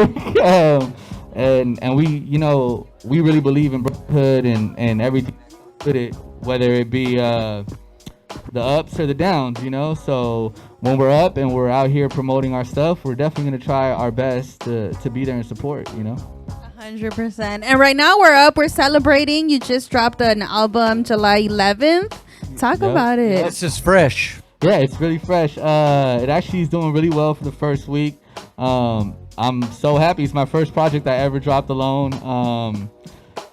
and we, you know, we really believe in brotherhood and everything with it, whether it be the ups or the downs, you know. So when we're up and we're out here promoting our stuff, we're definitely going to try our best to be there and support, you know. 100%. And right now we're up. We're celebrating. You just dropped an album July 11th. Talk about it. It's just fresh. Yeah, it's really fresh. It actually is doing really well for the first week. I'm so happy. It's my first project I ever dropped alone.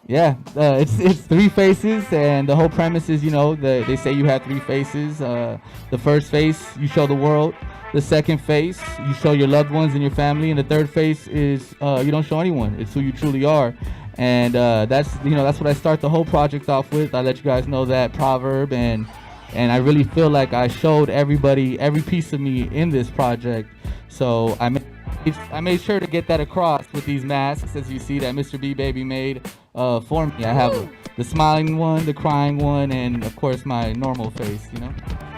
It's three faces, and the whole premise is, you know, they say you have three faces. The first face, you show the world. The second face, you show your loved ones and your family. And the third face is you don't show anyone. It's who you truly are. And that's what I start the whole project off with. I let you guys know that proverb, and I really feel like I showed everybody every piece of me in this project. So I made sure to get that across with these masks, as you see, that Mr. B Baby made for me. I have the smiling one, the crying one, and of course my normal face, you know.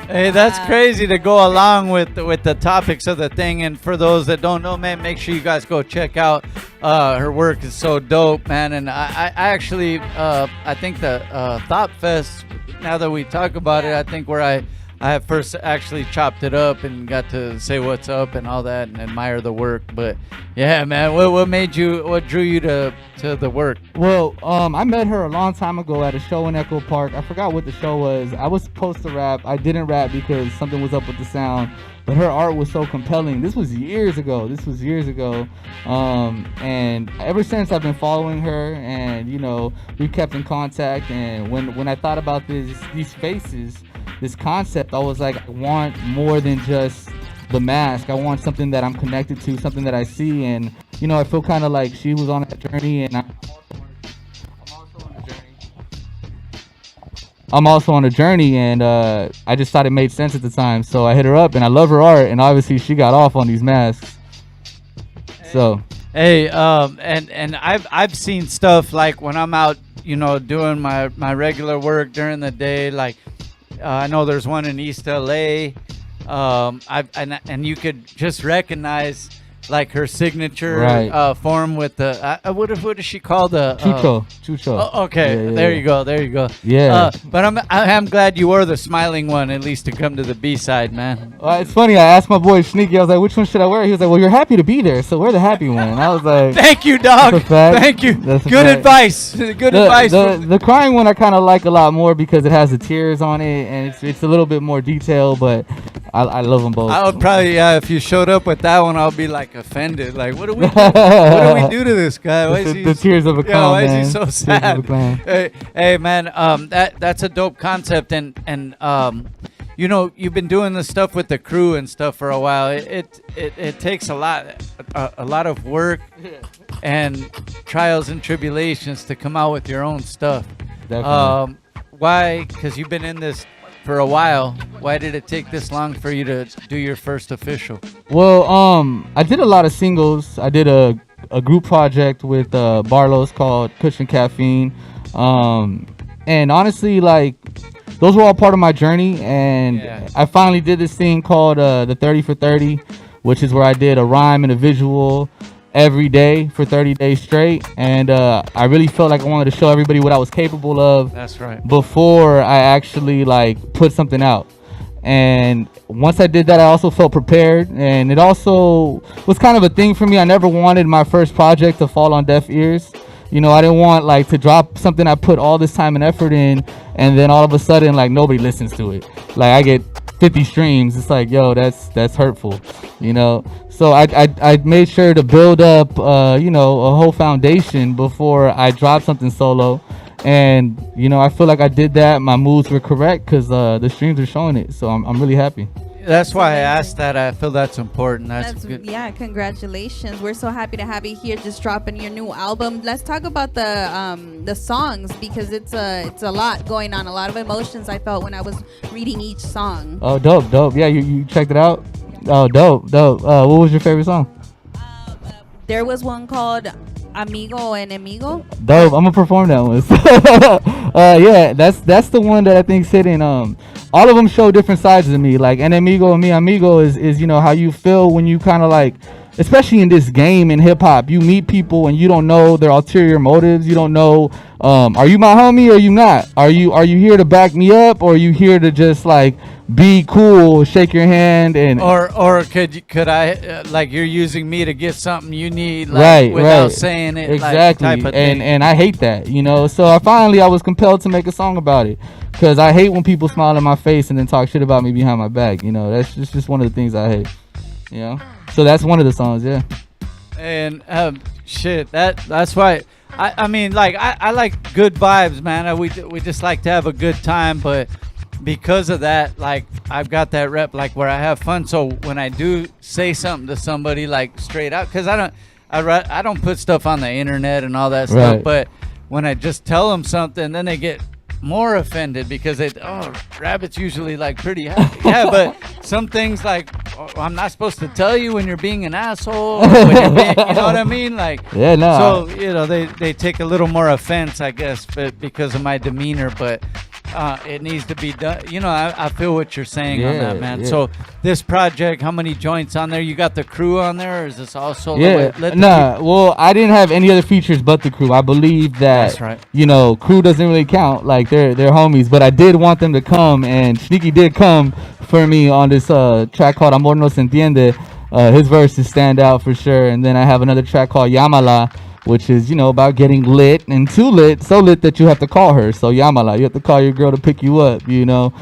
Hey, that's crazy to go along with the topics of the thing. And for those that don't know, man, make sure you guys go check out her work. Is so dope, man. And I actually I think the Thought Fest, now that we talk about it, I think where I have first actually chopped it up and got to say what's up and all that and admire the work. But yeah, man, what drew you to the work? Well, I met her a long time ago at a show in Echo Park. I forgot what the show was. I was supposed to rap. I didn't rap because something was up with the sound, but her art was so compelling. This was years ago. And ever since, I've been following her, and you know, we kept in contact. And when I thought about these faces, this concept, I was like, I want more than just the mask. I want something that I'm connected to, something that I see. And you know, I feel kind of like she was on a journey, and I'm also on a journey, and I just thought it made sense at the time. So I hit her up, and I love her art, and obviously she got off on these masks. So hey, and I've seen stuff like when I'm out, you know, doing my regular work during the day. Like I know there's one in East LA. and you could just recognize like her signature form with the what does she call the Chucho. Oh, okay, Yeah, there you go. Yeah. But I'm glad you wore the smiling one at least to come to the B side, man. It's funny. I asked my boy Sneaky. I was like, "Which one should I wear?" He was like, "Well, you're happy to be there, so wear the happy one." And I was like, "Thank you, dog. Thank you. Good advice. Good advice." The crying one I kind of like a lot more because it has the tears on it, and it's a little bit more detailed. But I love them both. I would probably, if you showed up with that one, I'll be like offended. Like, what do we do to this guy? Why is he, the tears of a clown, why man. is he so sad? Hey, man, that's a dope concept, and you know, you've been doing this stuff with the crew and stuff for a while. It takes a lot of work and trials and tribulations to come out with your own stuff. Definitely. Why? Because you've been in this for a while. Why did it take this long for you to do your first official? Well, I did a lot of singles. I did a group project with Barlow's called Cushion Caffeine. And honestly, like, those were all part of my journey. And I finally did this thing called the 30 for 30, which is where I did a rhyme and a visual every day for 30 days straight. And I really felt like I wanted to show everybody what I was capable of. That's right. Before I actually like put something out. And once I did that, I also felt prepared, and it also was kind of a thing for me. I never wanted my first project to fall on deaf ears. You know, I didn't want like to drop something I put all this time and effort in, and then all of a sudden like nobody listens to it. Like I get 50 streams. It's like, yo, that's hurtful, you know. So I made sure to build up you know, a whole foundation before I dropped something solo. And you know, I feel like I did that. My moves were correct because the streams are showing it. So I'm really happy. That's why I asked that. I feel that's important. That's good. Yeah, congratulations. We're so happy to have you here, just dropping your new album. Let's talk about the songs, because it's a lot going on, a lot of emotions I felt when I was reading each song. Oh, dope. Yeah, you checked it out? Oh, dope. What was your favorite song? There was one called Amigo Enemigo. Dope. I'm gonna perform that one. Yeah, that's the one that I think's hitting. All of them show different sides of me. Like Enemigo and Mi Amigo is you know how you feel when you kind of like, especially in this game in hip hop, you meet people and you don't know their ulterior motives. You don't know, are you my homie or are you not? Are you here to back me up, or are you here to just like be cool, shake your hand, and or could I like you're using me to get something you need, like, without saying it, exactly, like, type of thing. And I hate that, you know. So I was compelled to make a song about it, because I hate when people smile in my face and then talk shit about me behind my back. You know, that's just one of the things I hate. You know, so that's one of the songs, yeah. And shit, that's why. I mean, like I like good vibes, man. We just like to have a good time, but because of that, like I've got that rep, like where I have fun. So when I do say something to somebody, like straight out, because I don't put stuff on the internet and all that stuff, Right. but when I just tell them something, then they get more offended because Rabbit's usually like pretty happy. Yeah, but some things like, I'm not supposed to tell you when you're being an asshole, or when you're being, you know what I mean? Like, yeah, no. So you know, they take a little more offense, I guess, but because of my demeanor, but it needs to be done. You know, I feel what you're saying on that, man. Yeah. So this project, how many joints on there? You got the crew on there, or is this all solo? Yeah, well, I didn't have any other features but the crew. I believe that, That's right. you know, crew doesn't really count. Like, they're homies, but I did want them to come, and Sneaky did come for me on this track called Amor No Se Entiende. His verses stand out for sure. And then I have another track called Yamala, which is, you know, about getting lit, and too lit, so lit that you have to call her. So Yamala, you have to call your girl to pick you up, you know.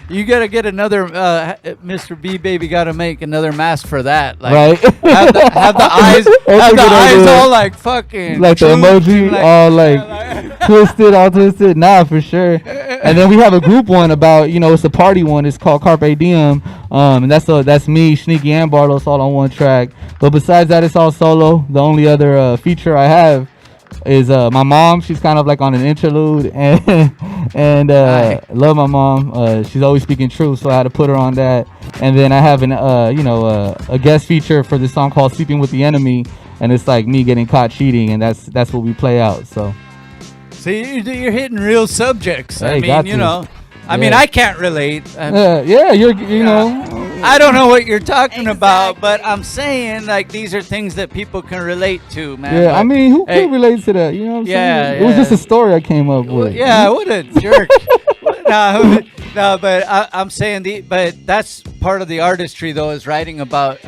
You gotta get another Mr. B baby. Gotta make another mask for that. Like, right. have the eyes all like fucking. Like the emoji, like, all like twisted, all twisted. Nah, for sure. And then we have a group one about, you know, it's a party one. It's called Carpe Diem. And that's me, Sneaky, and Barlos all on one track. But besides that, it's all solo. The only other feature I have is my mom. She's kind of like on an interlude, and love my mom. She's always speaking truth, so I had to put her on that. And then I have a guest feature for this song called Sleeping with the Enemy, and it's like me getting caught cheating, and that's what we play out. So see, you're hitting real subjects. Hey, I mean, you know, I mean, I can't relate. Yeah, you know. I don't know what you're talking about, but I'm saying like these are things that people can relate to, man. Yeah, but, I mean, who can relate to that? You know what I'm saying? It was just a story I came up with. Yeah, what a jerk. No, but I'm saying but that's part of the artistry, though, is writing about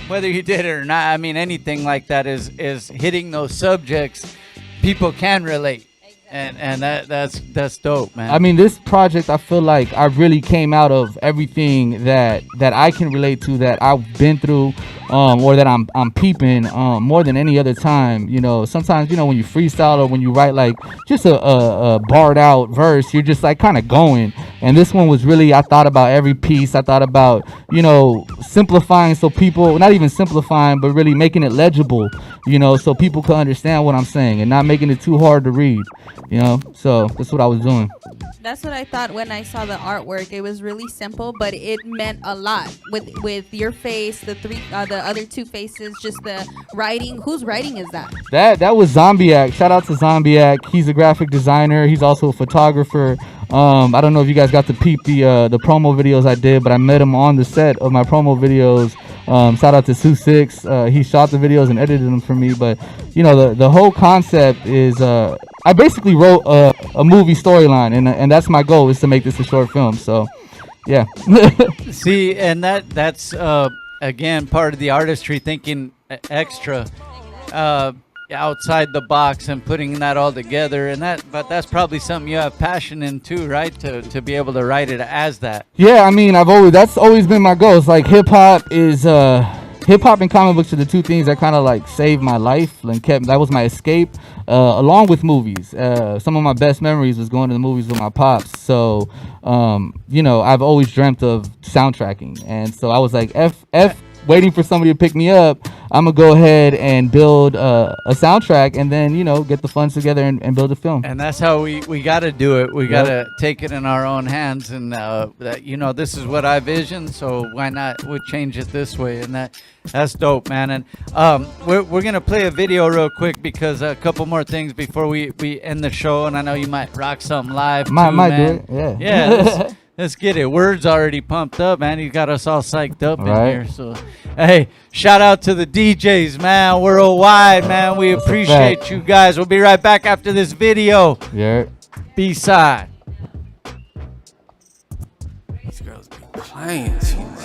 whether you did it or not. I mean, anything like that is hitting those subjects. People can relate. And that's dope, man. I mean, this project, I feel like I really came out of everything that I can relate to, that I've been through, or that I'm peeping more than any other time. You know, sometimes, you know, when you freestyle or when you write like just a barred out verse, you're just like kind of going. And this one was really, I thought about every piece. I thought about, you know, simplifying so people, not even simplifying, but really making it legible, you know, so people can understand what I'm saying and not making it too hard to read. You know, so that's what I was doing. That's what I thought when I saw the artwork. It was really simple, but it meant a lot. With your face, the other two faces, just the writing. Whose writing is that? That was Zombiac. Shout out to Zombiac. He's a graphic designer. He's also a photographer. I don't know if you guys got to peep the promo videos I did, but I met him on the set of my promo videos. Shout out to Sue Six. He shot the videos and edited them for me. But you know, the whole concept is I basically wrote a movie storyline, and that's my goal, is to make this a short film. So yeah. See, and that's again part of the artistry, thinking extra outside the box and putting that all together. And but that's probably something you have passion in too, right? To be able to write it as that. Yeah, I mean, that's always been my goal. It's like hip hop and comic books are the two things that kind of like saved my life and that was my escape, along with movies. Some of my best memories was going to the movies with my pops. So, you know, I've always dreamt of soundtracking, and so I was like, waiting for somebody to pick me up, I'm gonna go ahead and build a soundtrack, and then, you know, get the funds together and build a film. And that's how we got to do it. We got to take it in our own hands, and you know, this is what I vision, so why not? We'll change it this way, and that's dope, man. And we're gonna play a video real quick, because a couple more things before we end the show, and I know you might rock something live. Might man. do it. Yeah. Let's get it. Word's already pumped up, man. He got us all psyched up in here. So, hey, shout out to the DJs, man, worldwide, man. We appreciate you guys. We'll be right back after this video. Yeah. B-side. These girls be playing too much.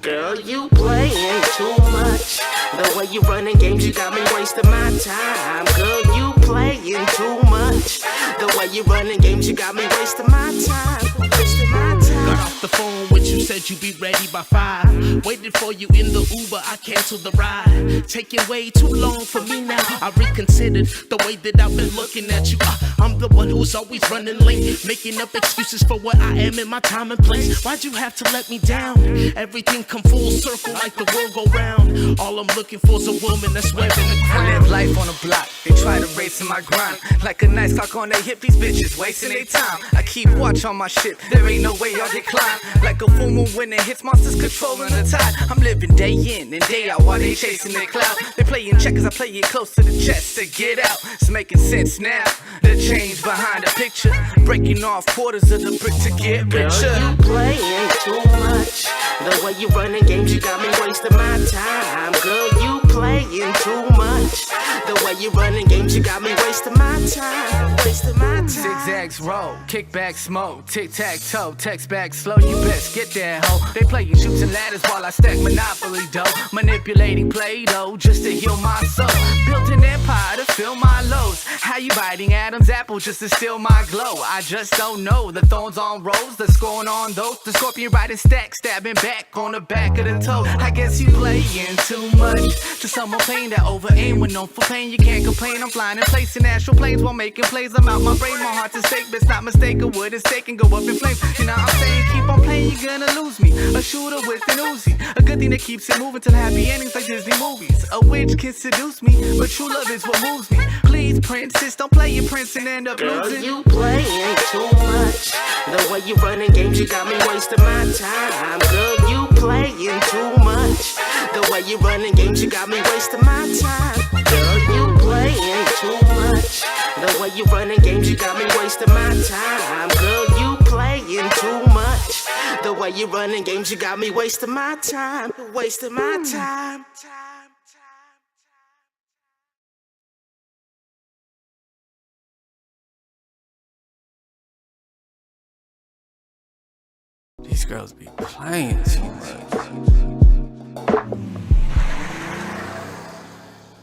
Girl, you playing too much. The way you running games, you got me wasting my time. Girl, you playing too much. The way you running games, you got me wasting my time. Wasting my time. Got off the phone with you, said you be ready by 5. Waited for you in the Uber, I canceled the ride. Taking way too long for me now. I reconsidered the way that I've been looking at you. I'm the one who's always running late, making up excuses for what I am in my time and place. Why'd you have to let me down? Everything come full circle like the world go round. All I'm looking for is a woman that's wearing the crown. I live life on the block, they try to race in my grind. Like a nice clock on their hip, these bitches wasting their time. I keep watch on my shit, there ain't no way I'll decline. Like a full moon when it hits, monsters controlling the tide. I'm living day in and day out while they chasing their cloud. They playing checkers, I play it close to the chest to get out. It's making sense now, the change behind the picture. Breaking off quarters of the brick to get richer. Girl, you playing too much. The way you running games, you got me wasting my time. Girl, you playing too much. The way you running games, you got me wasting my time. Wasting my time. Zigzags roll, kick back smoke, tic-tac-toe, text back slow, you best get that hoe. They playing shoots and ladders while I stack Monopoly dough. Manipulating Play-Doh just to heal my soul. Built an empire to fill my lows. How you biting Adam's apple just to steal my glow? I just don't know. The thorns on rows, the scoring on those. The scorpion riding stack, stabbing back on the back of the toe. I guess you playing too much. To someone playing that over aim with no for pain. You can't complain, I'm flying and placing astral planes while making plays. I'm out my brain, my heart's at stake, but it's not mistaken. What it's taking, go up in flames. You know what I'm saying? Keep on playing, you're gonna lose me. A shooter with an Uzi, a good thing that keeps it moving till happy endings like Disney movies. A witch can seduce me, but true love is what moves me. Please, princess, don't play your prince and end up losing. Girl, you playing too much. The way you running games, you got me wasting my time. Girl, you playing too much. The way you running games, you got me wasting my time. Girl, you playing too much. The way you running games, you got me wasting my time. Girl, you playing too much. The way you running games, you got me wasting my time. Wasting my time. These girls be playing too much.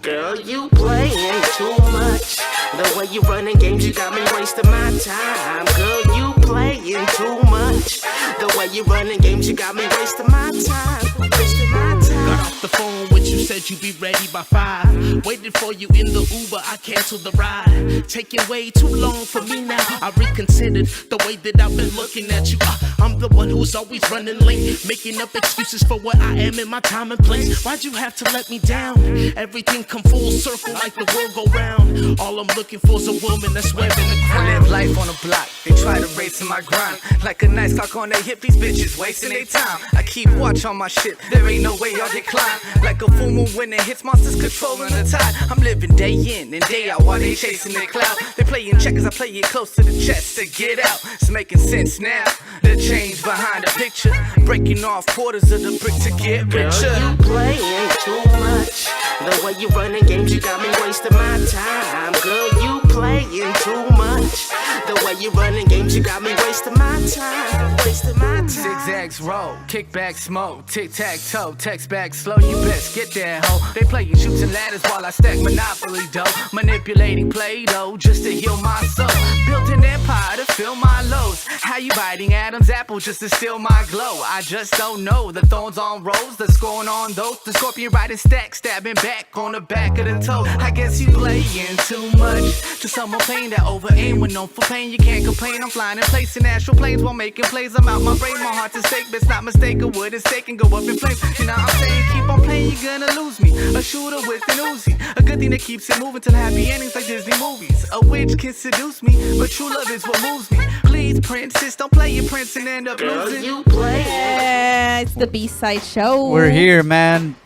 Girl, you playing too much. The way you running games, you got me wasting my time. Girl, you playing too much. The way you running games, you got me wasting my time. Wasting my time. Got off the phone with you, said you be ready by 5. Waited for you in the Uber, I canceled the ride. Taking way too long for me now. I reconsidered the way that I've been looking at you. I'm the one who's always running late, making up excuses for what I am in my time and place. Why'd you have to let me down? Everything come full circle like the world go round. All I'm looking for is a woman that's wearing the crown. I live life on a block, they try to race in my grind. Like a nice cock on their hip, these bitches wasting their time. I keep watch on my shit, there ain't no way I'll decline. Like a full moon when it hits, monsters controlling the tide. I'm living day in and day out while they chasing their cloud. They playing checkers, I play it close to the chest to get out. It's making sense now, the change behind the picture. Breaking off quarters of the brick to get richer. Girl, you playing too much. The way you running games, you got me wasting my time. Girl, you playing too much. The way you running games, you got me wasting my time. Wasting my time. Zigzags roll, kick back smoke, tic-tac-toe, text back slow, you best get that hoe. They playing shoots and ladders while I stack Monopoly dough. Manipulating Play-Doh just to heal my soul. Built an empire to fill my lows. How you biting Adam's apple just to steal my glow? I just don't know. The thorns on rows, the scoring on those. The scorpion riding stack, stabbing back on the back of the toe. I guess you playing too much. To someone playing that over aim when known for pain. You can't complain, I'm flying in place in astral planes while making plays. I'm out my brain, my heart's at stake, but it's not mistaken. What is stake and go up in flames. You know what I'm saying? Keep on playing, you're gonna lose me. A shooter with an Uzi, a good thing that keeps it moving till happy endings like Disney movies. A witch can seduce me, but true love is what moves me. Please, princess, don't play your prince and end up losing. You play. Yeah, it's the B-side show. We're here, man.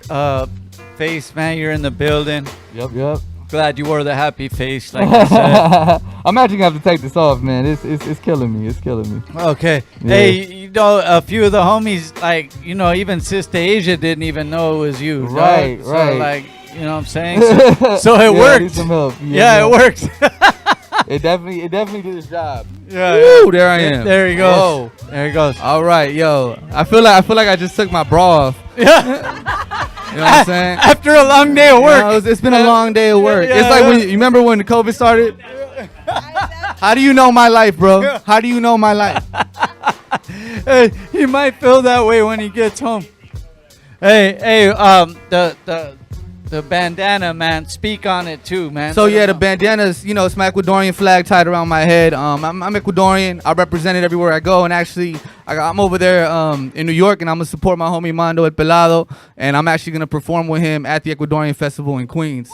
Face, man, you're in the building. Yep. Glad you wore the happy face, like I said. I'm actually gonna have to take this off, man. It's killing me. It's killing me. Okay. Yeah. Hey, you know, a few of the homies, like, you know, even Sister Asia didn't even know it was you. Right, dog. right. So, like, you know what I'm saying? So it Yeah, I worked. need some help. Yeah, it worked. It definitely did its job. Yeah. Woo, there I am. There he goes. Whoa. There he goes. All right, yo. I feel like I just took my bra off. Yeah. You know what I'm saying? After a long day of work. You know, it's been a long day of work. Yeah, It's like when you remember when the COVID started? How do you know my life, bro? How do you know my life? Hey, he might feel that way when he gets home. Hey, the bandana, man. Speak on it too, man. So yeah, the bandana's, you know, it's my Ecuadorian flag tied around my head. I'm Ecuadorian. I represent it everywhere I go, and actually, I'm over there in New York, and I'm gonna support my homie Mando El Pelado, and I'm actually gonna perform with him at the Ecuadorian Festival in Queens.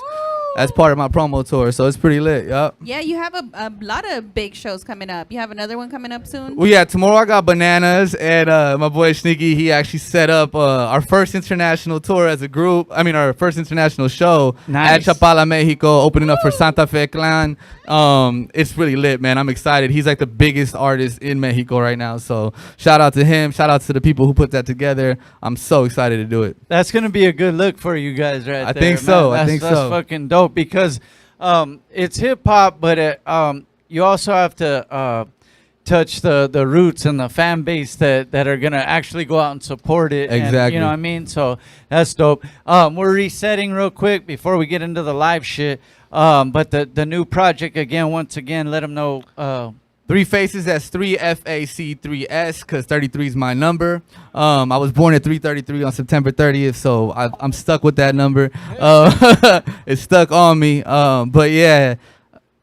As part of my promo tour, so it's pretty lit. Yup. Yeah, you have a lot of big shows coming up. You have another one coming up soon? Well, yeah, tomorrow I got Bananas, and my boy Sneaky, he actually set up our first international tour as a group. I mean, our first international show at Chapala, Mexico, opening up for Santa Fe Clan. It's really lit, man. I'm excited. He's like the biggest artist in Mexico right now, so shout out to him. Shout out to the people who put that together. I'm so excited to do it. That's gonna be a good look for you guys, right there. I think so. Man. I think that's so. fucking dope because it's hip hop, but you also have to touch the roots and the fan base that are gonna actually go out and support it. Exactly. And, you know what I mean? So that's dope. We're resetting real quick before we get into the live shit. But the new project again, once again, let them know. 3 Faces, that's 3 FAC3S, because 33 is my number. I was born at 333 on September 30th, so I'm stuck with that number. It's stuck on me. But yeah,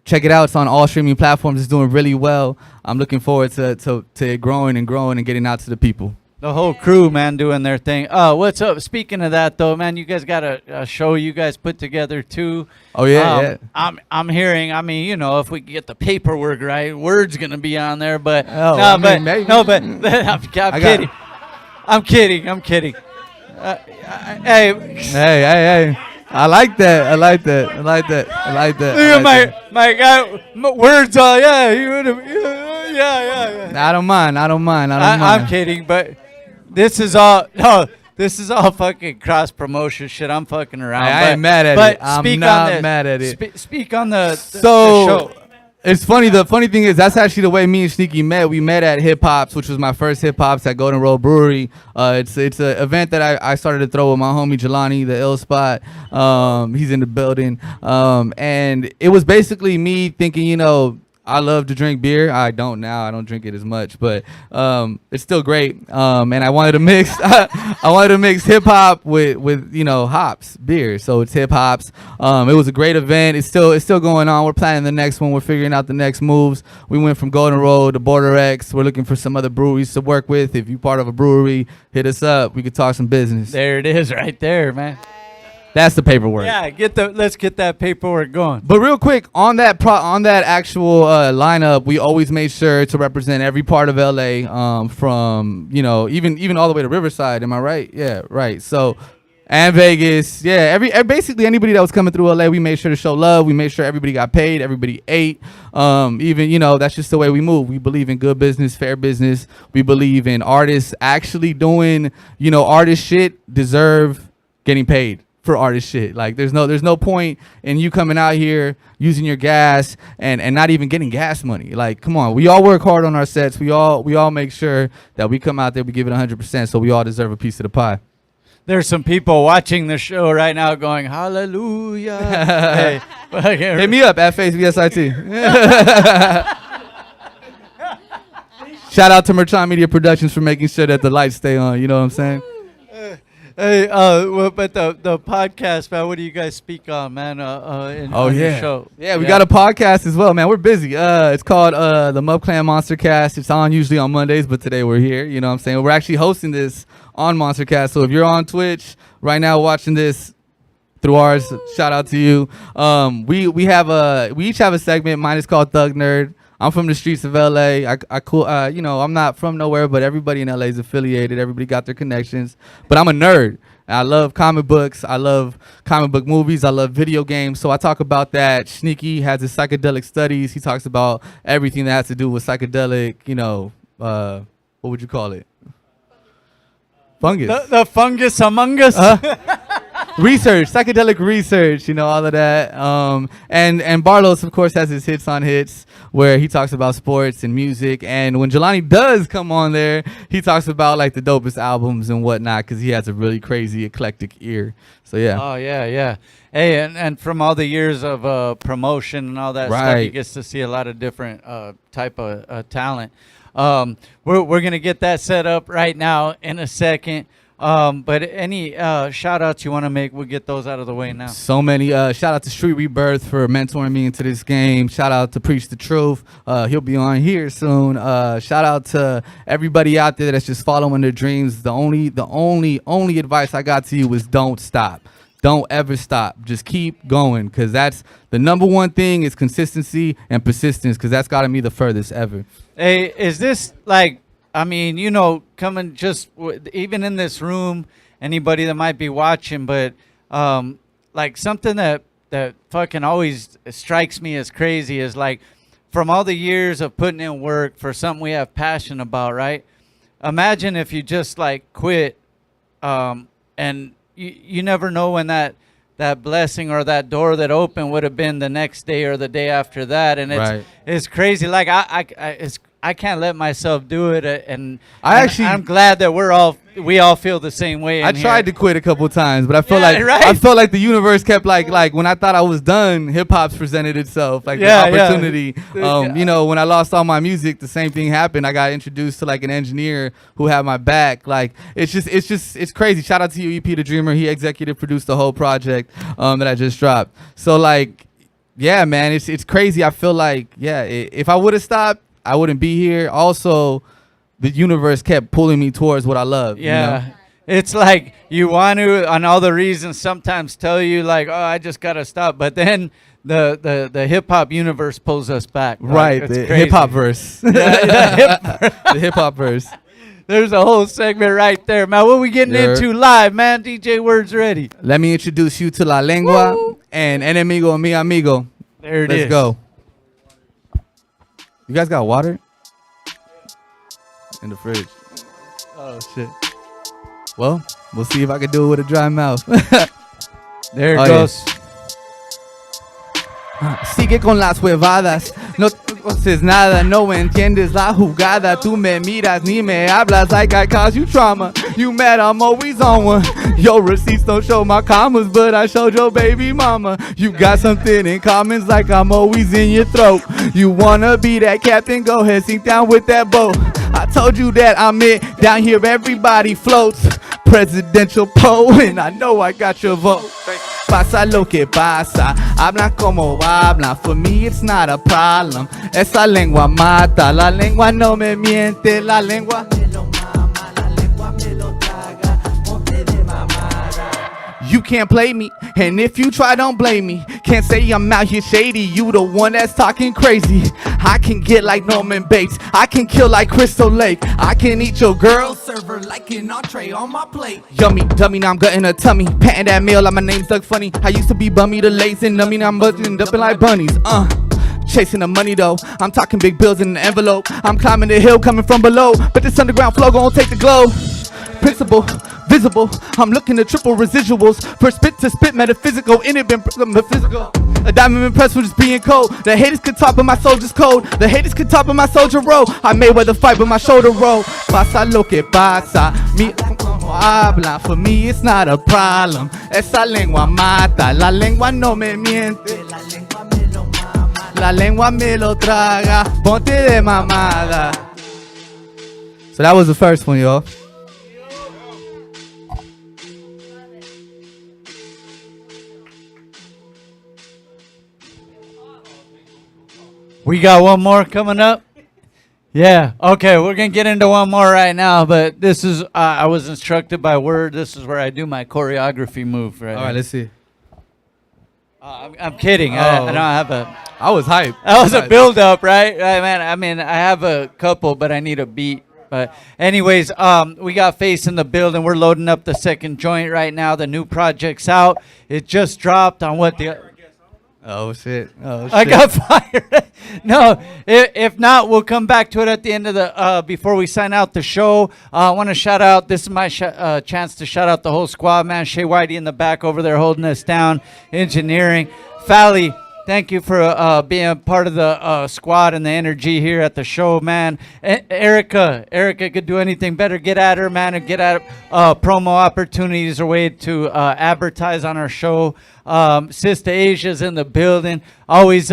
check it out. It's on all streaming platforms. It's doing really well. I'm looking forward to it growing and getting out to the people. The whole crew, man, doing their thing. What's up? Speaking of that, though, man, you guys got a show you guys put together too. Oh yeah, yeah. I'm hearing. I mean, you know, if we get the paperwork right, word's gonna be on there. But I'm kidding. I'm kidding. Hey. I like that. I like that. I like that. I like that. Look at my guy. Words all yeah. I don't mind. I'm kidding, but this is all fucking cross promotion shit. I'm fucking around. I ain't mad at it. I'm not mad at it. Speak on the So show. it's funny. The funny thing is that's actually the way me and Sneaky met. We met at Hip Hops, which was my first Hip Hops at Golden Road Brewery. It's an event that I started to throw with my homie Jelani, the Ill Spot. He's in the building. And it was basically me thinking, you know, I love to drink beer. I don't now. I don't drink it as much, but it's still great. And I wanted to mix hip hop with you know hops, beer. So it's hip hops. It was a great event. It's still going on. We're planning the next one. We're figuring out the next moves. We went from Golden Road to Border X. We're looking for some other breweries to work with. If you're part of a brewery, hit us up. We could talk some business. There it is, right there, man. That's the paperwork. Yeah, let's get that paperwork going. But real quick, on that actual lineup, we always made sure to represent every part of LA, from you know even all the way to Riverside. Am I right? Yeah, right. So, and Vegas. Yeah, basically anybody that was coming through LA, we made sure to show love. We made sure everybody got paid, everybody ate. Even you know that's just the way we move. We believe in good business, fair business. We believe in artists actually doing you know artist shit deserve getting paid for artist shit. Like there's no point in you coming out here using your gas and not even getting gas money. Like come on, we all work hard on our sets. We all make sure that we come out there, we give it 100%, so we all deserve a piece of the pie. There's some people watching the show right now going hallelujah. Hey, hit me up at FACEVSIT. Shout out to Merchant Media Productions for making sure that the lights stay on, you know what I'm saying? Hey, but the podcast, man. What do you guys speak on, man? On your show. Yeah, we got a podcast as well, man. We're busy. It's called the Mub Clan Monster Cast. It's on usually on Mondays, but today we're here. You know what I'm saying? We're actually hosting this on Monster Cast. So if you're on Twitch right now watching this through ours, shout out to you. We each have a segment. Mine is called Thug Nerd. I'm from the streets of LA. You know, I'm not from nowhere, but everybody in LA is affiliated. Everybody got their connections. But I'm a nerd. I love comic books. I love comic book movies. I love video games. So I talk about that. Sneaky has his psychedelic studies. He talks about everything that has to do with psychedelic, you know, what would you call it? Fungus. The fungus among us. Research, psychedelic research, you know, all of that. And Barlos, of course, has his hits on hits where he talks about sports and music. And when Jelani does come on there, he talks about like the dopest albums and whatnot because he has a really crazy eclectic ear. So yeah. Oh yeah. Hey, and from all the years of promotion and all that stuff, he gets to see a lot of different type of talent. We're gonna get that set up right now in a second. But any shout outs you want to make, we'll get those out of the way now. So many. Shout out to Street Rebirth for mentoring me into this game. Shout out to Preach the Truth. He'll be on here soon. Shout out to everybody out there that's just following their dreams. The only advice I got to you is don't stop. Don't ever stop. Just keep going, because that's the number one thing is consistency and persistence, because that's got to be the furthest ever. Hey, is this like, I mean, you know, coming just even in this room, anybody that might be watching, but like something that fucking always strikes me as crazy is like from all the years of putting in work for something we have passion about, right? Imagine if you just like quit and you never know when that blessing or that door that opened would have been the next day or the day after that. And it's crazy. Like I can't let myself do it, and I'm glad that we all feel the same way. I tried to quit a couple times, but I felt like the universe kept like when I thought I was done, hip hop's presented itself like the opportunity. You know, when I lost all my music, the same thing happened. I got introduced to like an engineer who had my back. Like it's crazy. Shout out to you, EP the Dreamer. He executive produced the whole project that I just dropped. So like, yeah, man, it's crazy. I feel like if I would have stopped, I wouldn't be here. Also, the universe kept pulling me towards what I love. Yeah. You know? It's like you want to, and all the reasons sometimes tell you like, oh, I just got to stop. But then the hip hop universe pulls us back. Right. The hip hop verse. The hip hop verse. There's a whole segment right there, man. What we getting into live, man? DJ Word's ready. Let me introduce you to La Lengua and Enemigo Mi Amigo. There it is. Let's go. You guys got water? In the fridge. Oh, shit. Well, we'll see if I can do it with a dry mouth. There it goes. Sigue con las huevadas. No conoces nada, no entiendes la jugada. Tú me miras ni me hablas like I caused you trauma. You mad, I'm always on one. Your receipts don't show my commas, but I showed your baby mama. You got something in common, like I'm always in your throat. You wanna be that captain? Go ahead, sink down with that boat. I told you that I'm it. Down here, everybody floats. Presidential poll, and I know I got your vote. Pasa lo que pasa, hablan como hablan. For me, it's not a problem. Esa lengua mata, la lengua no me miente, la lengua me lo mama, la lengua me lo traga. Ponte de mamada. You can't play me, and if you try, don't blame me. Can't say I'm out here shady, you the one that's talking crazy. I can get like Norman Bates, I can kill like Crystal Lake. I can eat your girl, serve her like an entree on my plate. Yummy, dummy, now I'm gutting her tummy. Patting that meal like my name's Doug Funny. I used to be bummy the lace and nummy, now I'm buzzing dumping like bunnies. Chasing the money though, I'm talking big bills in an envelope. I'm climbing the hill coming from below, but this underground flow gon' take the glow. Principle, visible, I'm looking at triple residuals. For spit to spit, metaphysical, in it been metaphysical. A diamond impressed with just being cold. The haters could talk, but my soldier's cold. The haters could talk, but my soldier roll. I may weather fight, but my shoulder roll. Pasa lo que pasa, mi como habla. For me, it's not a problem. Esa lengua mata, la lengua no me miente. La lengua me lo mama, la lengua me lo traga. Ponte de mamada. So that was the first one, y'all. We got one more coming up. Yeah. Okay, we're going to get into one more right now, but this is, I was instructed by Word. This is where I do my choreography move. Right. All right, let's see. I'm kidding. I don't have a... I was hyped. That was a build-up, right? Man, I mean, I have a couple, but I need a beat. But anyways, we got Face in the building. We're loading up the second joint right now. The new project's out. It just dropped on what the... Oh shit! I got fired. No, if not, we'll come back to it at the end of the before we sign out the show. I want to shout out. This is my chance to shout out the whole squad, man. Shaye, Whitey in the back over there holding us down, engineering. Fally, thank you for being a part of the squad and the energy here at the show, man. Erica could do anything better. Get at her, man, and get at promo opportunities or way to advertise on our show. Sister Asia's in the building. Always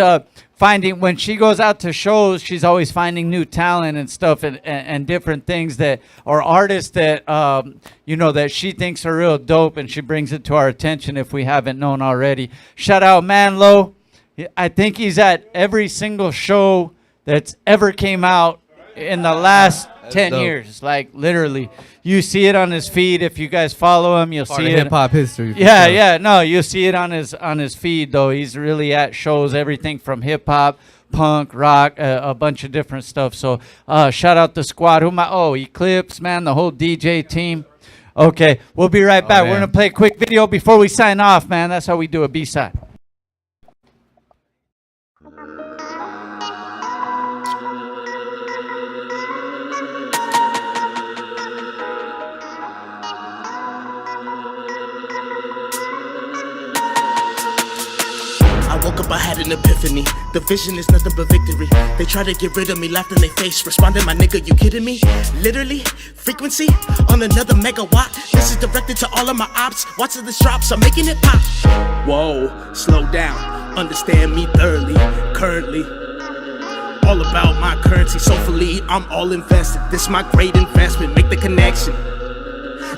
finding, when she goes out to shows, she's always finding new talent and stuff and different things that, or artists that, that she thinks are real dope, and she brings it to our attention if we haven't known already. Shout out Manlo. I think he's at every single show that's ever came out in the last 10 years. Like, literally. You see it on his feed. If you guys follow him, you'll see it. Hip-hop history. Yeah. No, you'll see it on his feed, though. He's really at shows, everything from hip-hop, punk, rock, a bunch of different stuff. So, shout out the squad. Eclipse, man, the whole DJ team. Okay, we'll be right back. We're going to play a quick video before we sign off, man. That's how we do a B-side. Woke up, I had an epiphany. The vision is nothing but victory. They try to get rid of me, laughed in their face. Responded, my nigga, you kidding me? Literally, frequency on another megawatt. This is directed to all of my ops. Watch this drops, I'm making it pop. Whoa, slow down. Understand me thoroughly. Currently, all about my currency. Soulfully, I'm all invested. This my great investment. Make the connection.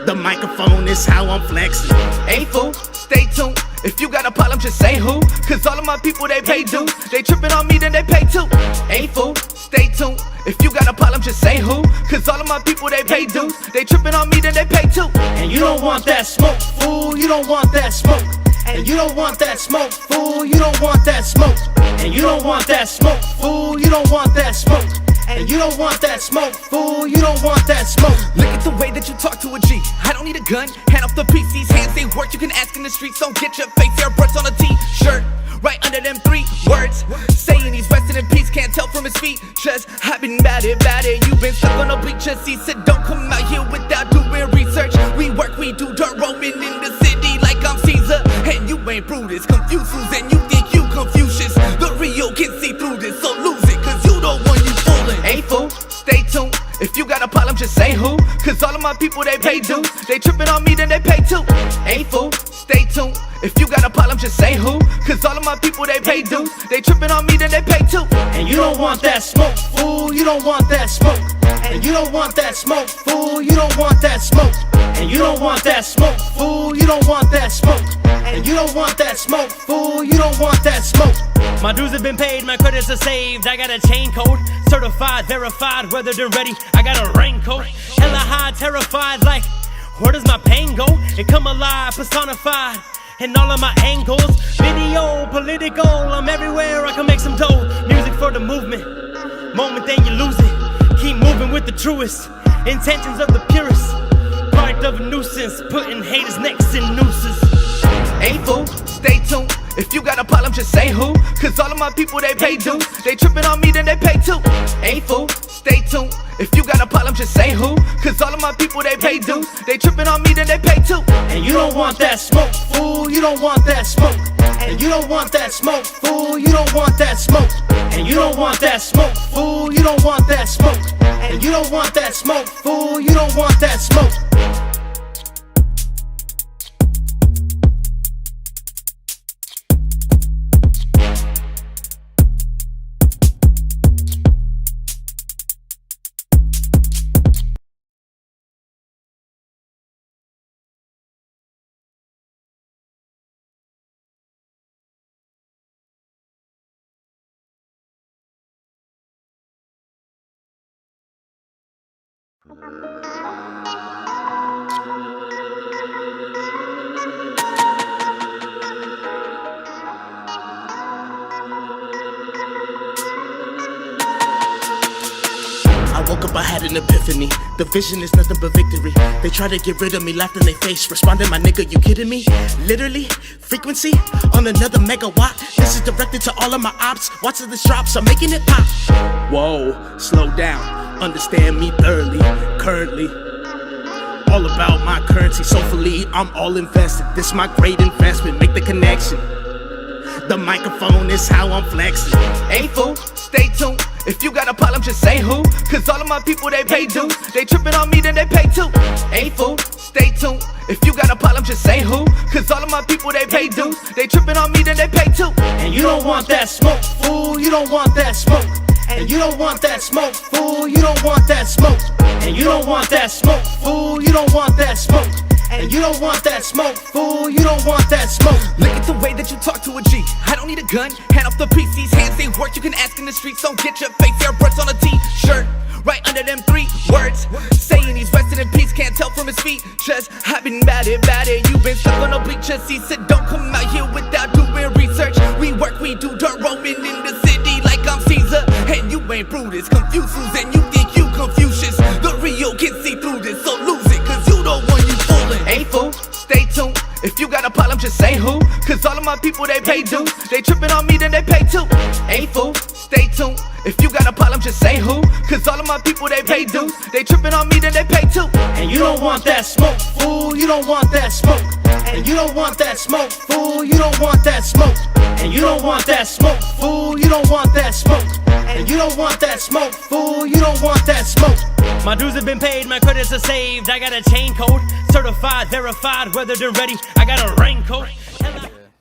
The microphone is how I'm flexing. Hey fool, stay tuned. If you got a problem, just say who. Cause all of my people, they pay dues. They tripping on me, then they pay too. Hey fool, stay tuned. If you got a problem, just say who. Cause all of my people, they pay dues. They tripping on me, then they pay too. And you don't want that smoke, fool. You don't want that smoke. And you don't want that smoke, fool. You don't want that smoke. And you don't want that smoke, fool. You don't want that smoke. And you don't want that smoke, fool, you don't want that smoke. Look at the way that you talk to a G. I don't need a gun, hand off the PC's, hands they work. You can ask in the streets, don't get your face airbrushed on a t-shirt. Right under them 3 words, saying he's resting in peace, can't tell from his feet. Just, I've been bad it, you've been stuck on a bleachers. He said don't come out here without doing research. We work, we do dirt roaming in the city like I'm Caesar. And you ain't Brutus, Confucius, and you think you Confucius. The real can see through this, so lose it, cause you the one you fooling. Hey fool, stay tuned. If you got a problem, just say who. Cause all of my people, they pay dues. They tripping on me, then they pay too. Hey fool, stay tuned. If you got a problem, just say who. Cause all of my people, they pay dues. They tripping on me, then they pay too. And you don't want that smoke, fool, you don't want that smoke. And you don't want that smoke, fool, you don't want that smoke. And you don't want that smoke, fool, you don't want that smoke. And you don't want that smoke, fool, you don't want that smoke. My dues have been paid, my credits are saved. I got a chain code, certified, verified, weathered and ready. I got a raincoat, hella high, terrified, like, where does my pain go? It come alive, personified, in all of my angles. Video, political, I'm everywhere, I can make some dough. Music for the movement, moment then you lose it. Keep moving with the truest, intentions of the purest. Product of a nuisance, putting haters' necks in nooses. Hey fool, stay tuned. If you got a problem, just say who. Cause all of my people, they pay dues. They tripping on me, then they pay too. Hey fool, stay tuned. If you got a problem, just say who. Cause all of my people, they pay dues. They tripping on me, then they pay too. And you don't want that smoke, fool, you don't want that smoke. And you don't want that smoke, fool, you don't want that smoke. And you don't want that smoke, fool, you don't want that smoke. And you don't want that smoke, fool, you don't want that smoke. I woke up, I had an epiphany. The vision is nothing but victory. They try to get rid of me, laughed in their face. Responded, my nigga, you kidding me? Literally, frequency on another megawatt. This is directed to all of my ops. Watch this drops, I'm making it pop. Whoa, slow down, understand me thoroughly. Currently, all about my currency. Soulfully, I'm all invested. This my great investment, make the connection. The microphone is how I'm flexing. Hey fool, stay tuned. If you got a problem, just say who. Cause all of my people, they pay dues. They tripping on me, then they pay too. Hey fool, stay tuned. If you got a problem, just say who. Cause all of my people, they pay dues. They tripping on me, then they pay too. And you don't want that smoke, fool, you don't want that smoke. And you don't want that smoke, fool, you don't want that smoke. And you don't want that smoke, fool, you don't want that smoke. And you don't want that smoke, fool, you don't want that smoke. Look at the way that you talk to a G. I don't need a gun, hand off the PC's, hands they work. You can ask in the streets, don't get your face airbrushed on a t-shirt. Right under them 3 words, saying he's resting in peace, can't tell from his feet. Just, I've been bad it, you've been stuck on a bleachers. He said don't come out here without doing research. We work, we do dirt roaming in the city like I'm Caesar. And you ain't Brutus, Confucius, and you think you Confucius. The real can see through this, so lose it, cause you the one you fooling. Hey fool, stay tuned. If you got a problem, just say who. Cause all of my people, they pay dues. They tripping on me, then they pay too. Hey fool, stay tuned. If you got a problem, just say who. Cause all of my people, they pay dues. They tripping on me, then they pay too. And you don't want that smoke, fool, you don't want that smoke. And you don't want that smoke, fool, you don't want that smoke. And you don't want that smoke, fool, you don't want that smoke. And you don't want that smoke, fool, you don't want that smoke. My dues have been paid, my credits are saved. I got a chain code, certified, verified, weathered and ready. I got a raincoat.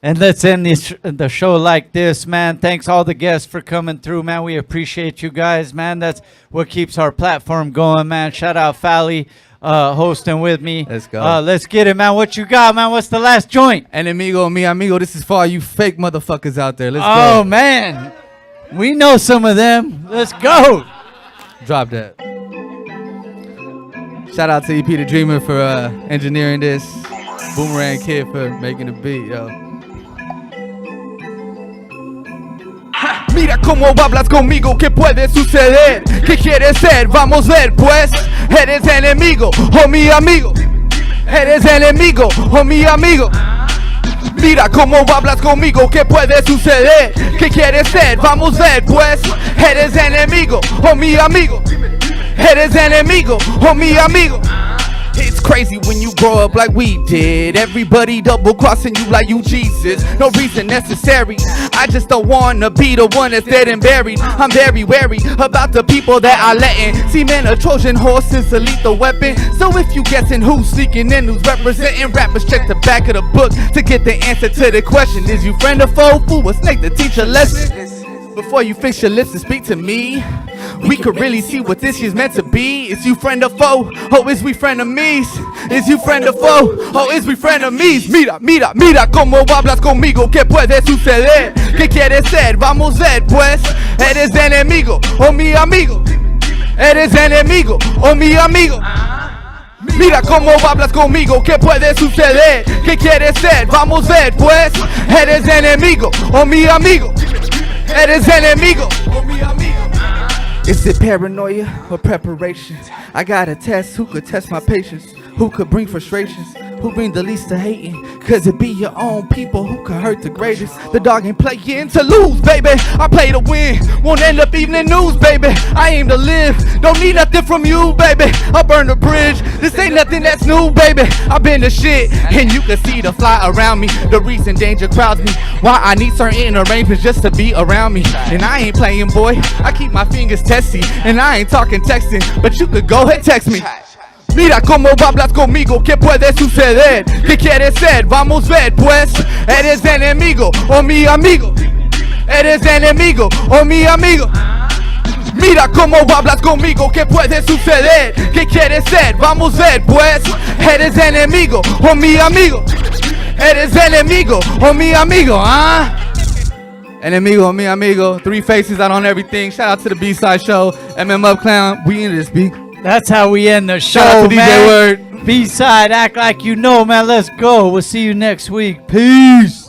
And let's end the show like this, man. Thanks all the guests for coming through, man. We appreciate you guys, man. That's what keeps our platform going, man. Shout out Fally, hosting with me. Let's go. Let's get it, man. What you got, man? What's the last joint? Enemigo, mi amigo. This is for all you fake motherfuckers out there. Let's go. Oh, man. We know some of them. Let's go. Drop that. Shout out to EP the Dreamer for engineering this. Boomerang Kid for making the beat, yo. Mira cómo hablas conmigo, ¿qué puede suceder? ¿Qué quieres ser? Vamos a ver, pues. Eres enemigo o mi amigo. Eres enemigo o mi amigo. Mira cómo hablas conmigo, ¿qué puede suceder? ¿Qué quieres ser? Vamos a ver, pues. Eres enemigo o mi amigo. Eres enemigo o mi amigo. It's crazy when you grow up like we did. Everybody double crossing you like you Jesus. No reason necessary. I just don't wanna be the one that's dead and buried. I'm very wary about the people that I let in. See, man, a Trojan horse is a lethal weapon. So if you guessing who's sneaking in, who's representing rappers, check the back of the book to get the answer to the question. Is you friend or foe? Fool, a snake to teach a lesson. Before you fix your lips and speak to me, we could really see what this year's meant to be. Is you friend or foe? Oh, is we frenemies? Is you friend or foe? Oh, is we frenemies? Mira, mira, mira cómo hablas conmigo. ¿Qué puede suceder? ¿Qué quieres ser? Vamos a ver, pues. Eres enemigo o mi amigo. Eres enemigo o mi amigo. Mira cómo hablas conmigo, ¿qué puede suceder? ¿Qué quieres ser? Vamos a ver, pues. Eres enemigo o mi amigo. Eres enemigo o mi amigo. Is it paranoia or preparation? I got a test, who could test my patience? Who could bring frustrations? Who bring the least to hating? Cause it be your own people who could hurt the greatest. The dog ain't playing to lose, baby. I play to win, won't end up evening news, baby. I aim to live, don't need nothing from you, baby. I burn the bridge, this ain't nothing that's new, baby. I've been the shit, and you can see the fly around me. The reason danger crowds me, why I need certain arrangements just to be around me. And I ain't playing, boy, I keep my fingers testy. And I ain't talking texting, but you could go ahead text me. Mira cómo hablas conmigo, ¿qué puede suceder? ¿Qué quieres ser? Vamos a ver, pues. Eres enemigo o mi amigo. Eres enemigo o mi amigo. Mira cómo hablas conmigo, ¿qué puede suceder? ¿Qué quieres ser? Vamos a ver, pues. Eres enemigo o mi amigo. Eres enemigo o mi amigo, huh? Enemigo, mi amigo. 3 Faces out on everything. Shout out to the B-Side Show. MM Up Clown. We in this, B. That's how we end the show, Shout out to DJ man. Word. B-Side, act like you know, man. Let's go. We'll see you next week. Peace.